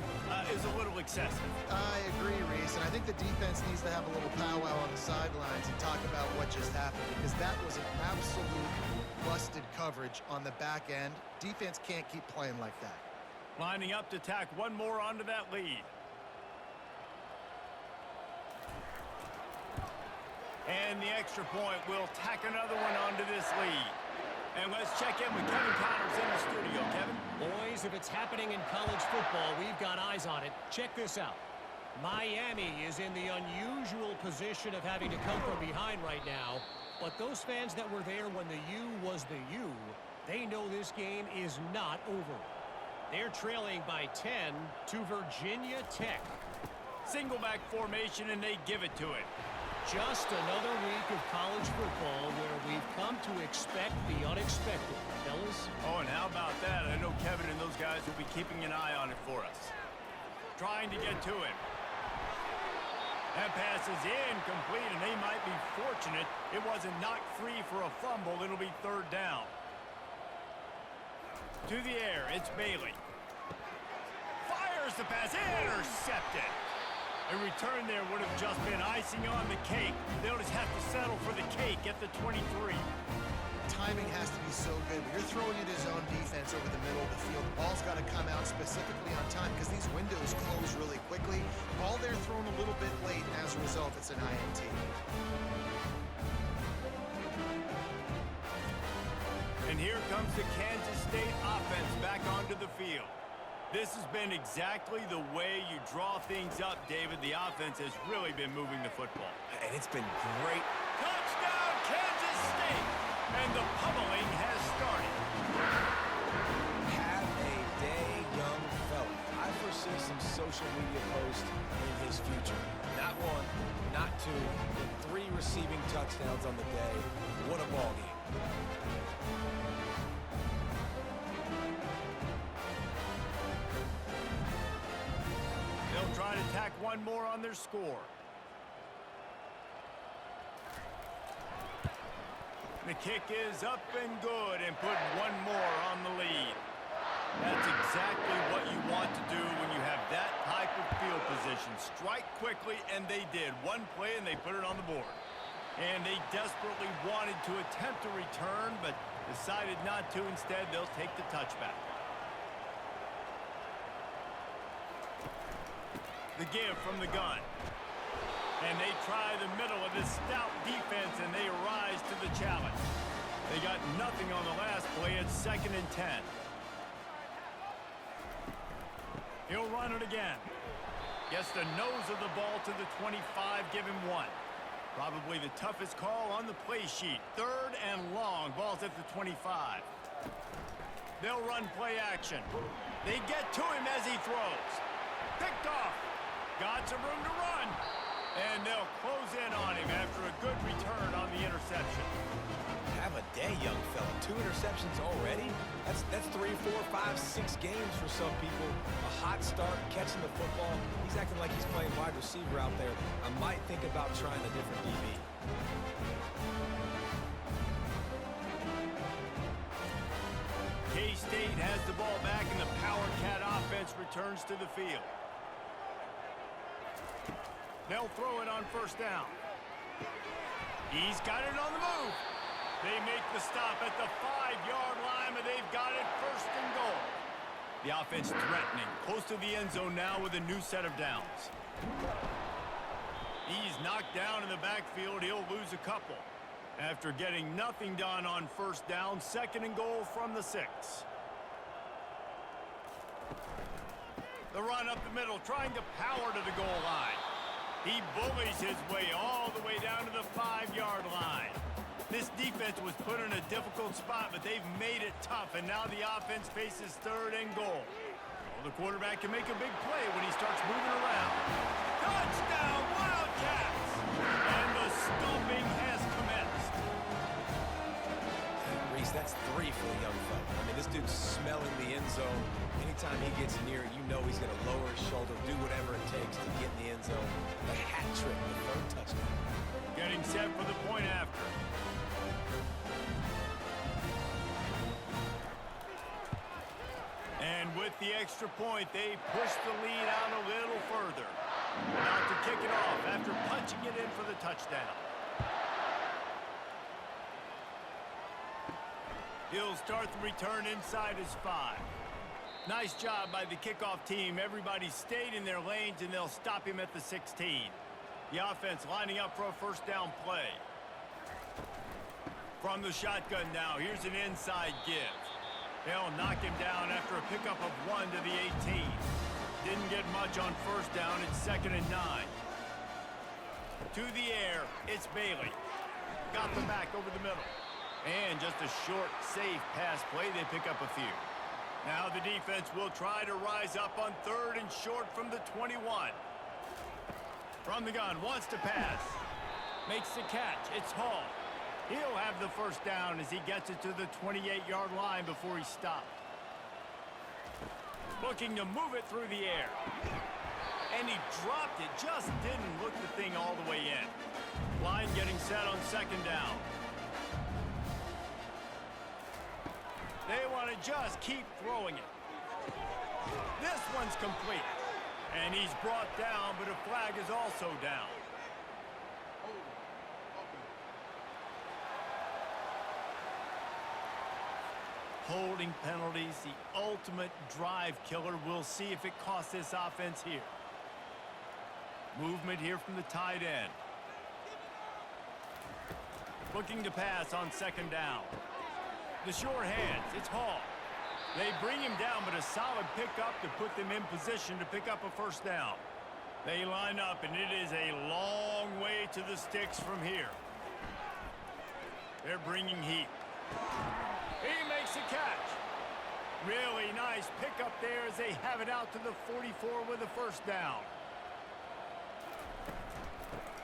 is a little excessive. I agree, Reese, and I think the defense needs to have a little powwow on the sidelines and talk about what just happened, because that was an absolute busted coverage on the back end. Defense can't keep playing like that. Lining up to tack one more onto that lead. And the extra point will tack another one onto this lead. And let's check in with Kevin Connors in the studio. Kevin? Boys, if it's happening in college football, we've got eyes on it. Check this out. Miami is in the unusual position of having to come from behind right now. But those fans that were there when the U was the U, they know this game is not over. They're trailing by 10 to Virginia Tech. Single back formation, and they give it to it. Just another week of college football where we've come to expect the unexpected, fellas. Oh, and how about that? I know Kevin and those guys will be keeping an eye on it for us. Trying to get to him. That pass is incomplete, and they might be fortunate it wasn't knocked free for a fumble. It'll be third down. To the air, it's Bailey. Fires the pass, intercepted. A return there would have just been icing on the cake. They'll just have to settle for the cake at the 23. Timing has to be so good. When you're throwing it his own defense over the middle of the field, the ball's got to come out specifically on time because these windows close really quickly. Ball there thrown a little bit late, and as a result, it's an INT. And here comes the Kansas State offense back onto the field. This has been exactly the way you draw things up, David. The offense has really been moving the football. And it's been great. Touchdown, Kansas State! And the pummeling has started. Have a day, young fella. I foresee some social media posts in his future. Not one, not two, but 3 receiving touchdowns on the day. What a ball game. They'll try to tack one more on their score. The kick is up and good and put one more on the lead. That's exactly what you want to do when you have that type of field position. Strike quickly, and they did. One play, and they put it on the board. And they desperately wanted to attempt a return, but decided not to. Instead, they'll take the touchback. The give from the gun. And they try the middle of this stout defense, and they rise to the challenge. They got nothing on the last play. It's 2nd and 10. He'll run it again. Gets the nose of the ball to the 25, give him 1. Probably the toughest call on the play sheet. 3rd and long. Ball's at the 25. They'll run play action. They get to him as he throws. Picked off. Got some room to run. And they'll close in on him after a good return on the interception. Have a day, young fella. 2 interceptions already? That's 3, 4, 5, 6 games for some people. A hot start, catching the football. He's acting like he's playing wide receiver out there. I might think about trying a different DB. K-State has the ball back, and the Power Cat offense returns to the field. They'll throw it on 1st down. He's got it on the move. They make the stop at the 5-yard line, but they've got it 1st and goal. The offense threatening, close to the end zone now with a new set of downs. He's knocked down in the backfield. He'll lose a couple. After getting nothing done on 1st down, 2nd and goal from the 6. The run up the middle, trying to power to the goal line. He bullies his way all the way down to the 5-yard line. This defense was put in a difficult spot, but they've made it tough, and now the offense faces 3rd and goal. Well, the quarterback can make a big play when he starts moving around. Touchdown, Wildcats! And the stomping has commenced. Reese, that's 3 for the young fella. I mean, this dude's smelling the end zone. Anytime he gets near it, you know he's going to lower his shoulder, do whatever it takes to get in the end zone. The hat trick, the 3rd touchdown. Getting set for the point after. And with the extra point, they push the lead out a little further. About to kick it off after punching it in for the touchdown. He'll start the return inside his 5. Nice job by the kickoff team. Everybody stayed in their lanes, and they'll stop him at the 16. The offense lining up for a 1st down play. From the shotgun now, here's an inside give. They'll knock him down after a pickup of 1 to the 18. Didn't get much on 1st down. It's 2nd and 9. To the air, it's Bailey. Got them back over the middle. And just a short, safe pass play. They pick up a few. Now the defense will try to rise up on 3rd and short from the 21. From the gun, wants to pass. Makes the catch. It's Hall. He'll have the 1st down as he gets it to the 28-yard line before he stopped. Looking to move it through the air. And he dropped it, just didn't look the thing all the way in. Line getting set on second down. They want to just keep throwing it. This one's complete. And he's brought down, but a flag is also down. Holding penalties, the ultimate drive killer. We'll see if it costs this offense here. Movement here from the tight end. Looking to pass on second down. The short hands, it's Hall. They bring him down, but a solid pickup to put them in position to pick up a first down. They line up, and it is a long way to the sticks from here. They're bringing heat. He makes a catch. Really nice pickup there as they have it out to the 44 with a first down.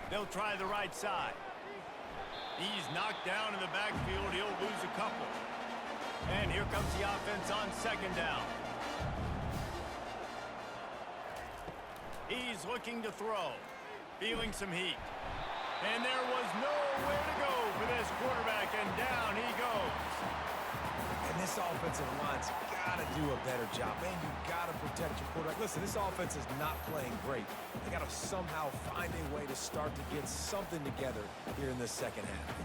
They'll try the right side. He's knocked down in the backfield. He'll lose a couple. And here comes the offense on second down. He's looking to throw. Feeling some heat. And there was nowhere to go for this quarterback, and down he goes. And this offensive line's got to do a better job. Man, you got to protect your quarterback. Listen, this offense is not playing great. They got to somehow find a way to start to get something together here in the second half.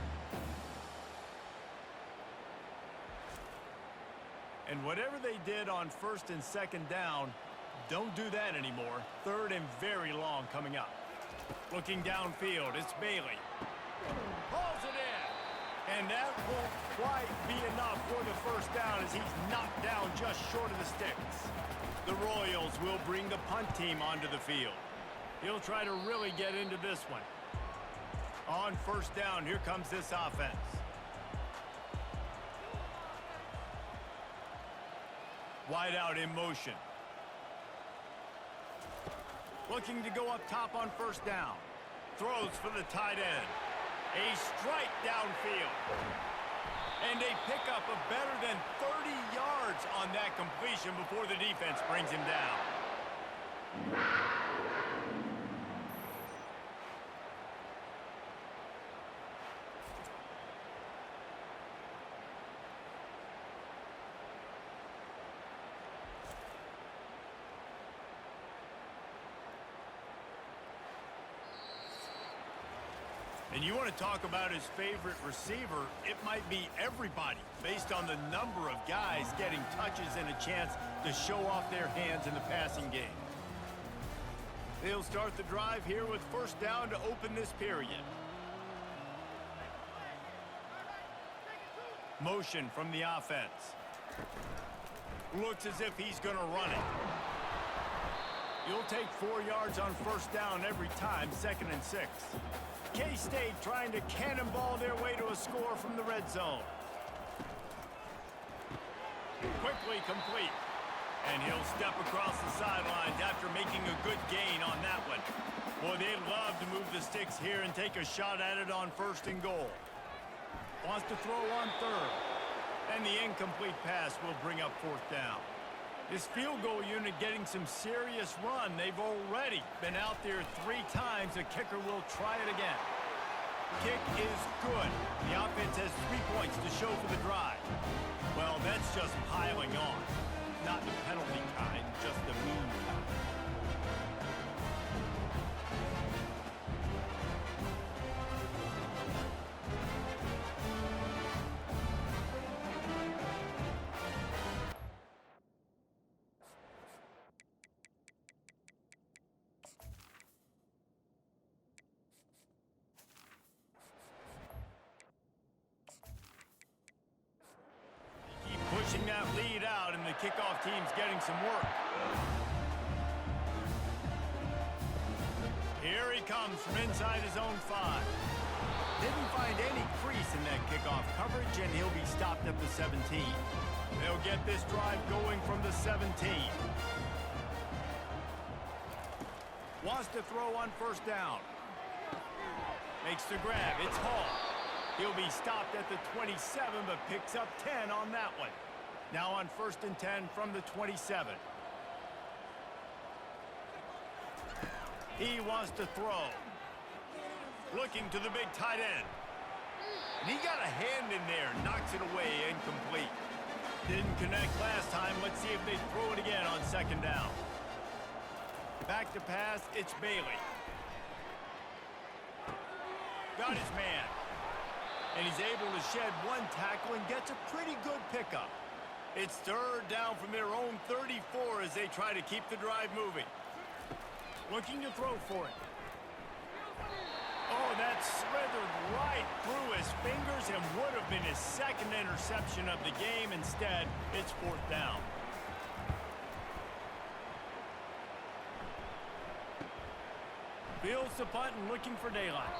And whatever they did on first and second down, don't do that anymore. Third and very long coming up. Looking downfield, it's Bailey. Pulls it in. And that won't quite be enough for the first down as he's knocked down just short of the sticks. The Royals will bring the punt team onto the field. He'll try to really get into this one. On first down, here comes this offense. Wide out in motion. Looking to go up top on first down. Throws for the tight end. A strike downfield. And a pickup of better than 30 yards on that completion before the defense brings him down. And you want to talk about his favorite receiver, it might be everybody, based on the number of guys getting touches and a chance to show off their hands in the passing game. They'll start the drive here with first down to open this period. Motion from the offense. Looks as if he's going to run it. You'll take 4 yards on first down every time, 2nd and 6. K-State trying to cannonball their way to a score from the red zone. Quickly complete. And he'll step across the sidelines after making a good gain on that one. Boy, they'd love to move the sticks here and take a shot at it on first and goal. Wants to throw on third. And the incomplete pass will bring up fourth down. This field goal unit getting some serious run. They've already been out there 3 times. The kicker will try it again. Kick is good. The offense has 3 points to show for the drive. Well, that's just piling on. Not the penalty kind, just the mean kind. Pushing that lead out, and the kickoff team's getting some work. Here he comes from inside his own 5. Didn't find any crease in that kickoff coverage, and he'll be stopped at the 17. They'll get this drive going from the 17. Wants to throw on first down. Makes the grab. It's Hall. He'll be stopped at the 27, but picks up 10 on that one. Now on first and 10 from the 27. He wants to throw. Looking to the big tight end. And he got a hand in there, knocks it away, incomplete. Didn't connect last time. Let's see if they throw it again on second down. Back to pass, it's Bailey. Got his man. And he's able to shed one tackle and gets a pretty good pickup. It's third down from their own 34 as they try to keep the drive moving. Looking to throw for it. Oh, that slithered right through his fingers and would have been his second interception of the game. Instead, it's fourth down. Fields the punt and looking for daylight.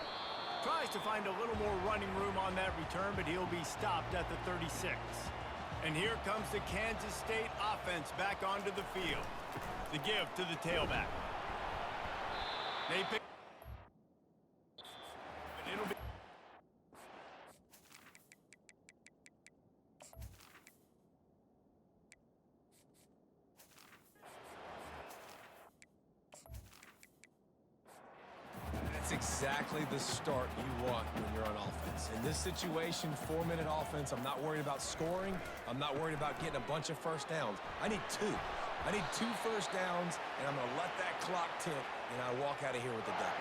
Tries to find a little more running room on that return, but he'll be stopped at the 36. And here comes the Kansas State offense back onto the field. The give to the tailback. They pick. But it'll be. That's exactly the start you want when you're on offense. In this situation, 4-minute offense, I'm not worried about scoring. I'm not worried about getting a bunch of first downs. I need 2. I need 2 first downs, and I'm going to let that clock tick, and I walk out of here with the dub.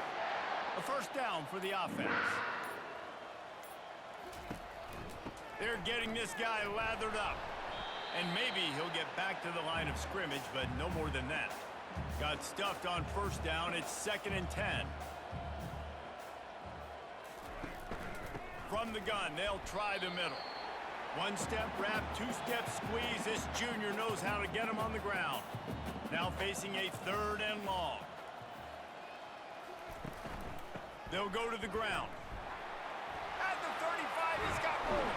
A first down for the offense. They're getting this guy lathered up. And maybe he'll get back to the line of scrimmage, but no more than that. Got stuffed on first down. It's 2nd and 10. From the gun, they'll try the middle. One-step wrap, two-step squeeze. This junior knows how to get him on the ground. Now facing a 3rd and long. They'll go to the ground. At the 35, he's got room.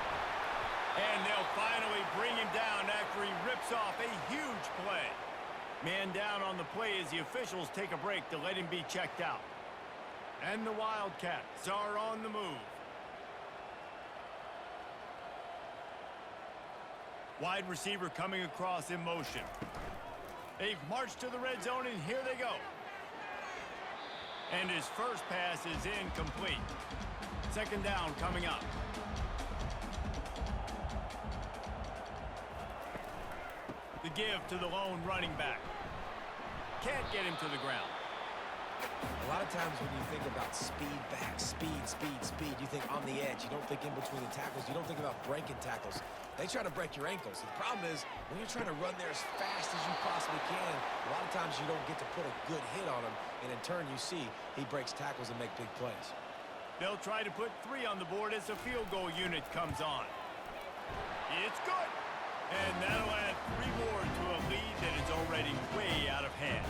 And they'll finally bring him down after he rips off a huge play. Man down on the play as the officials take a break to let him be checked out. And the Wildcats are on the move. Wide receiver coming across in motion. They've marched to the red zone, and here they go. And his first pass is incomplete. 2nd down coming up. The give to the lone running back. Can't get him to the ground. A lot of times when you think about speed back, speed, you think on the edge. You don't think in between the tackles. You don't think about breaking tackles. They try to break your ankles. The problem is when you're trying to run there as fast as you possibly can, a lot of times you don't get to put a good hit on him, and in turn you see he breaks tackles and make big plays. They'll try to put 3 on the board as the field goal unit comes on. It's good. And that'll add 3 more to a lead that is already way out of hand.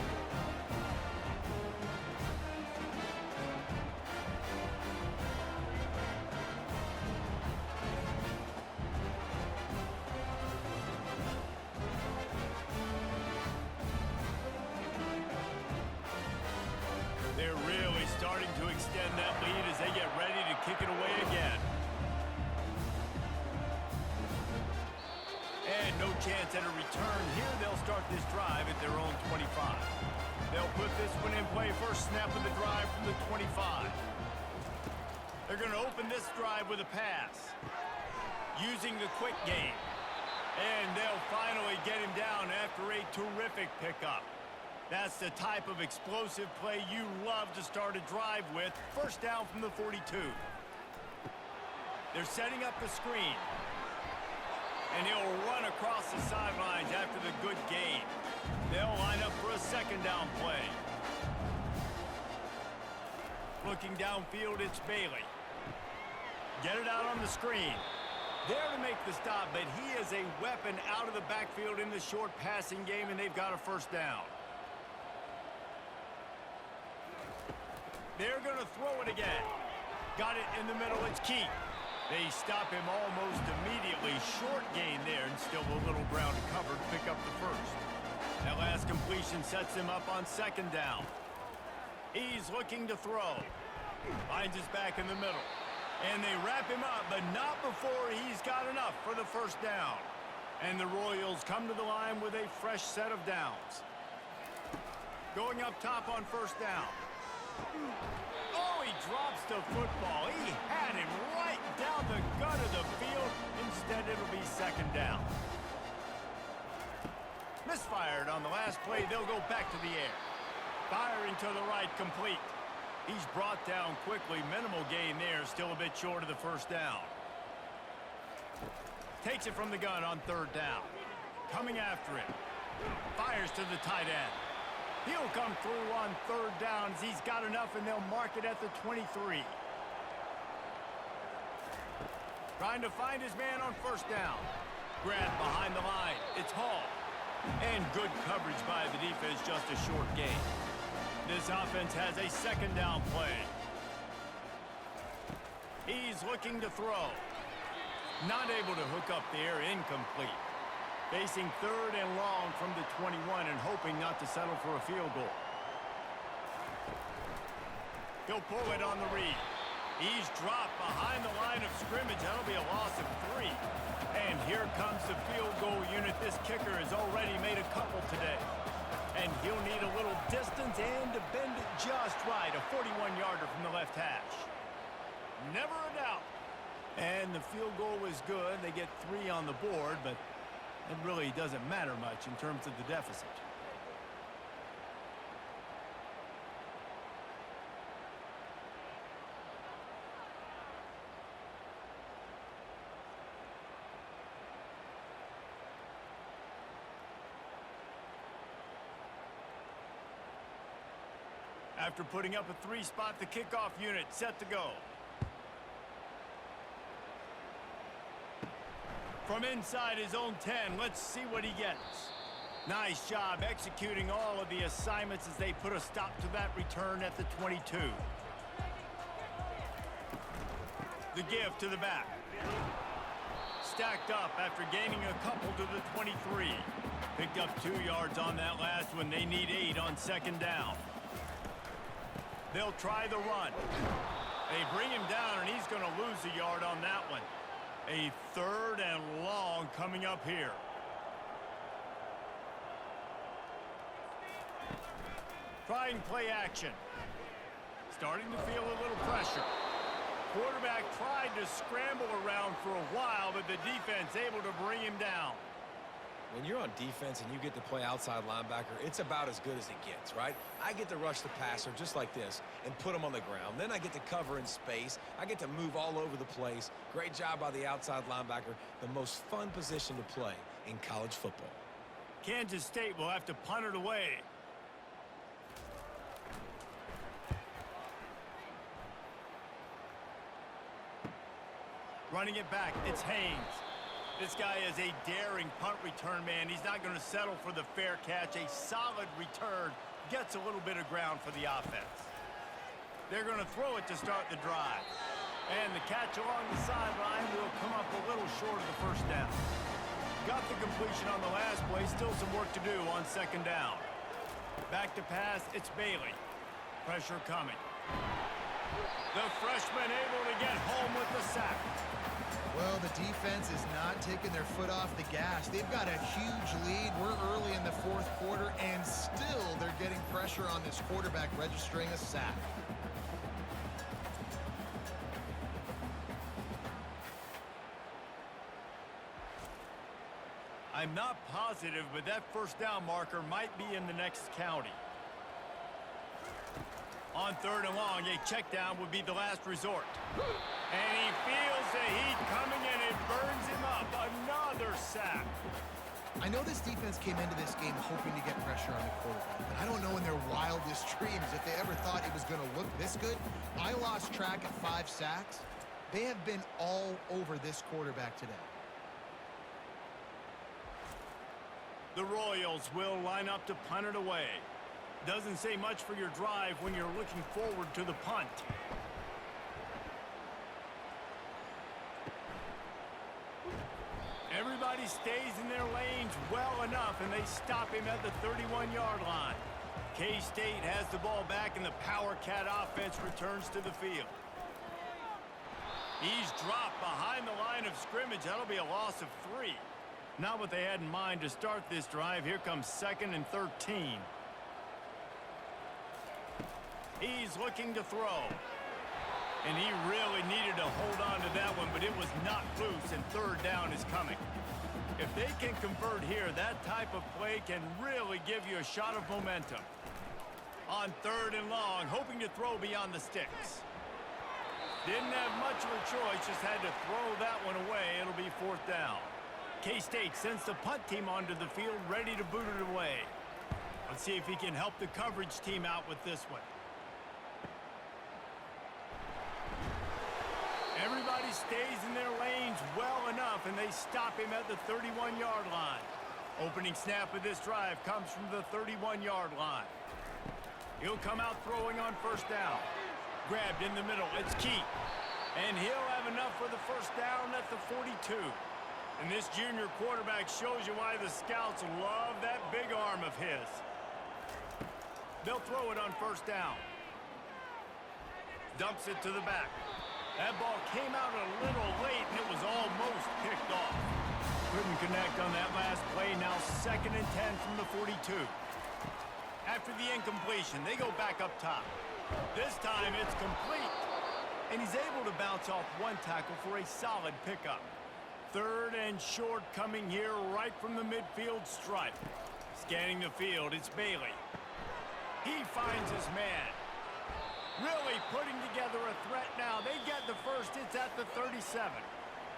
They're really starting to extend that lead as they get ready to kick it away again. And no chance at a return here. They'll start this drive at their own 25. They'll put this one in play. First snap of the drive from the 25. They're going to open this drive with a pass. Using the quick game. And they'll finally get him down after a terrific pickup. That's the type of explosive play you love to start a drive with. First down from the 42. They're setting up the screen. And he'll run across the sidelines after the good gain. They'll line up for a 2nd down play. Looking downfield, it's Bailey. Get it out on the screen. There to make the stop, but he is a weapon out of the backfield in the short passing game, and they've got a first down. They're going to throw it again. Got it in the middle. It's Keith. They stop him almost immediately. Short gain there, and still a little ground to cover to pick up the first. That last completion sets him up on 2nd down. He's looking to throw. Finds his back in the middle. And they wrap him up, but not before he's got enough for the first down. And the Royals come to the line with a fresh set of downs. Going up top on first down. Oh, he drops the football. He had him right down the gut of the field. Instead, it'll be second down. Misfired on the last play. They'll go back to the air. Firing to the right, complete. He's brought down quickly. Minimal gain there. Still a bit short of the first down. Takes it from the gun on third down. Coming after him. Fires to the tight end. He'll come through on third down. He's got enough, and they'll mark it at the 23. Trying to find his man on first down. Grab behind the line. It's Hall. And good coverage by the defense, just a short gain. This offense has a second down play. He's looking to throw. Not able to hook up there, incomplete. Facing third and long from the 21 and hoping not to settle for a field goal. He'll pull it on the read. He's dropped behind the line of scrimmage. That'll be a loss of 3. And here comes the field goal unit. This kicker has already made a couple today. And he'll need a little distance and to bend it just right. A 41-yarder from the left hash. Never a doubt. And the field goal was good. They get 3 on the board, but it really doesn't matter much in terms of the deficit. After putting up a 3-spot, the kickoff unit set to go. From inside his own 10, let's see what he gets. Nice job executing all of the assignments as they put a stop to that return at the 22. The give to the back. Stacked up after gaining a couple to the 23. Picked up 2 yards on that last one. They need 8 on second down. They'll try the run. They bring him down, and he's going to lose a yard on that one. A third and long coming up here. Trying play action. Starting to feel a little pressure. Quarterback tried to scramble around for a while, but the defense able to bring him down. When you're on defense and you get to play outside linebacker, it's about as good as it gets, right? I get to rush the passer just like this and put him on the ground. Then I get to cover in space. I get to move all over the place. Great job by the outside linebacker. The most fun position to play in college football. Kansas State will have to punt it away. Running it back, it's Haynes. This guy is a daring punt return man. He's not going to settle for the fair catch. A solid return gets a little bit of ground for the offense. They're going to throw it to start the drive. And the catch along the sideline will come up a little short of the first down. Got the completion on the last play. Still some work to do on second down. Back to pass, it's Bailey. Pressure coming. The freshman able to get home with the sack. Well, the defense is not taking their foot off the gas. They've got a huge lead. We're early in the fourth quarter, and still they're getting pressure on this quarterback, registering a sack. I'm not positive, but that first down marker might be in the next county. On third and long, a check down would be the last resort. And he feels the heat coming and it burns him up. Another sack. I know this defense came into this game hoping to get pressure on the quarterback, but I don't know in their wildest dreams if they ever thought it was going to look this good. I lost track at 5 sacks. They have been all over this quarterback today. The Royals will line up to punt it away. Doesn't say much for your drive when you're looking forward to the punt. Everybody stays in their lanes well enough, and they stop him at the 31-yard line. K-State has the ball back, and the Power Cat offense returns to the field. He's dropped behind the line of scrimmage. That'll be a loss of 3. Not what they had in mind to start this drive. Here comes 2nd and 13. He's looking to throw. And he really needed to hold on to that one, but it was knocked loose, and third down is coming. If they can convert here, that type of play can really give you a shot of momentum. On third and long, hoping to throw beyond the sticks. Didn't have much of a choice, just had to throw that one away. It'll be fourth down. K-State sends the punt team onto the field, ready to boot it away. Let's see if he can help the coverage team out with this one. Everybody stays in their lanes well enough, and they stop him at the 31-yard line. Opening snap of this drive comes from the 31-yard line. He'll come out throwing on first down. Grabbed in the middle. It's Key. And he'll have enough for the first down at the 42. And this junior quarterback shows you why the scouts love that big arm of his. They'll throw it on first down. Dumps it to the back. That ball came out a little late, and it was almost picked off. Couldn't connect on that last play. Now 2nd and 10 from the 42. After the incompletion, they go back up top. This time it's complete. And he's able to bounce off one tackle for a solid pickup. Third and short coming here right from the midfield stripe. Scanning the field, it's Bailey. He finds his man. Really putting together a threat now. They get the first. It's at the 37.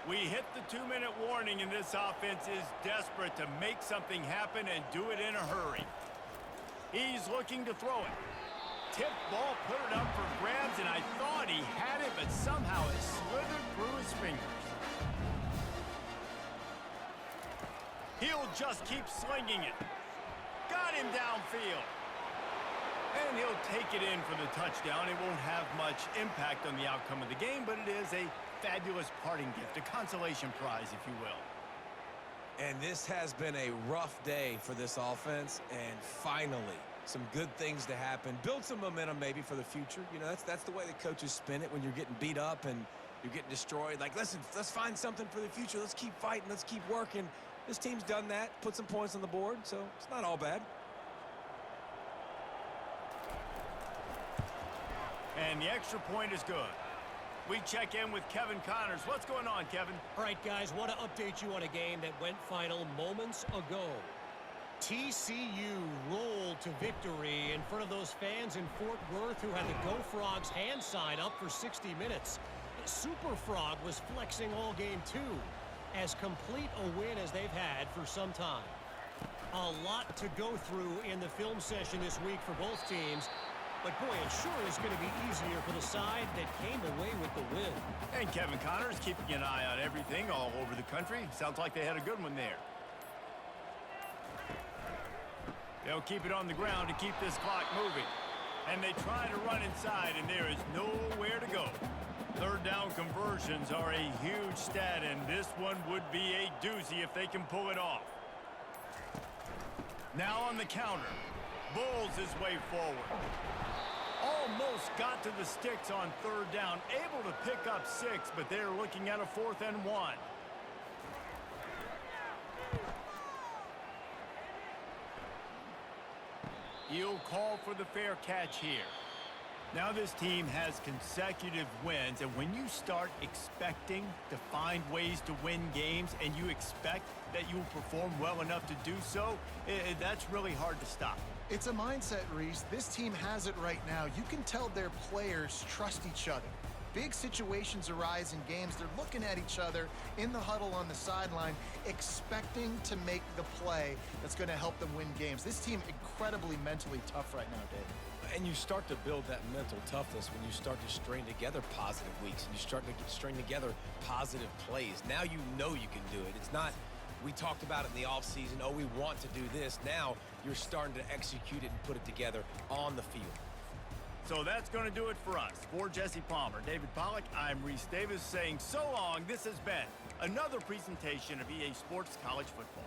We hit the 2-minute warning, and this offense is desperate to make something happen and do it in a hurry. He's looking to throw it. Tip ball, put it up for grabs, and I thought he had it, but somehow it slithered through his fingers. He'll just keep slinging it. Got him downfield. And he'll take it in for the touchdown. It won't have much impact on the outcome of the game, but it is a fabulous parting gift, a consolation prize, if you will. And this has been a rough day for this offense, and finally, some good things to happen. Build some momentum maybe for the future. You know, that's the way the coaches spin it when you're getting beat up and you're getting destroyed. Like, listen, let's find something for the future. Let's keep fighting. Let's keep working. This team's done that, put some points on the board, so it's not all bad. And the extra point is good. We check in with Kevin Connors. What's going on, Kevin? All right, guys, want to update you on a game that went final moments ago. TCU rolled to victory in front of those fans in Fort Worth who had the Go Frogs hand sign up for 60 minutes. Super Frog was flexing all game too. As complete a win as they've had for some time. A lot to go through in the film session this week for both teams. But, boy, it sure is going to be easier for the side that came away with the win. And Kevin Connors keeping an eye on everything all over the country. Sounds like they had a good one there. They'll keep it on the ground to keep this clock moving. And they try to run inside, and there is nowhere to go. Third down conversions are a huge stat, and this one would be a doozy if they can pull it off. Now on the counter. Bulls his way forward. Almost got to the sticks on third down. Able to pick up 6, but they're looking at a 4th and 1. He'll call for the fair catch here. Now this team has consecutive wins, and when you start expecting to find ways to win games and you expect that you'll perform well enough to do so, that's really hard to stop. It's a mindset, Reese. This team has it right now. You can tell their players trust each other. Big situations arise in games. They're looking at each other in the huddle on the sideline, expecting to make the play that's going to help them win games. This team incredibly mentally tough right now, Dave. And you start to build that mental toughness when you start to string together positive weeks and you start to string together positive plays. Now you know you can do it. It's not, we talked about it in the offseason, oh, we want to do this. Now you're starting to execute it and put it together on the field. So that's going to do it for us. For Jesse Palmer, David Pollack, I'm Reese Davis saying so long. This has been another presentation of EA Sports College Football.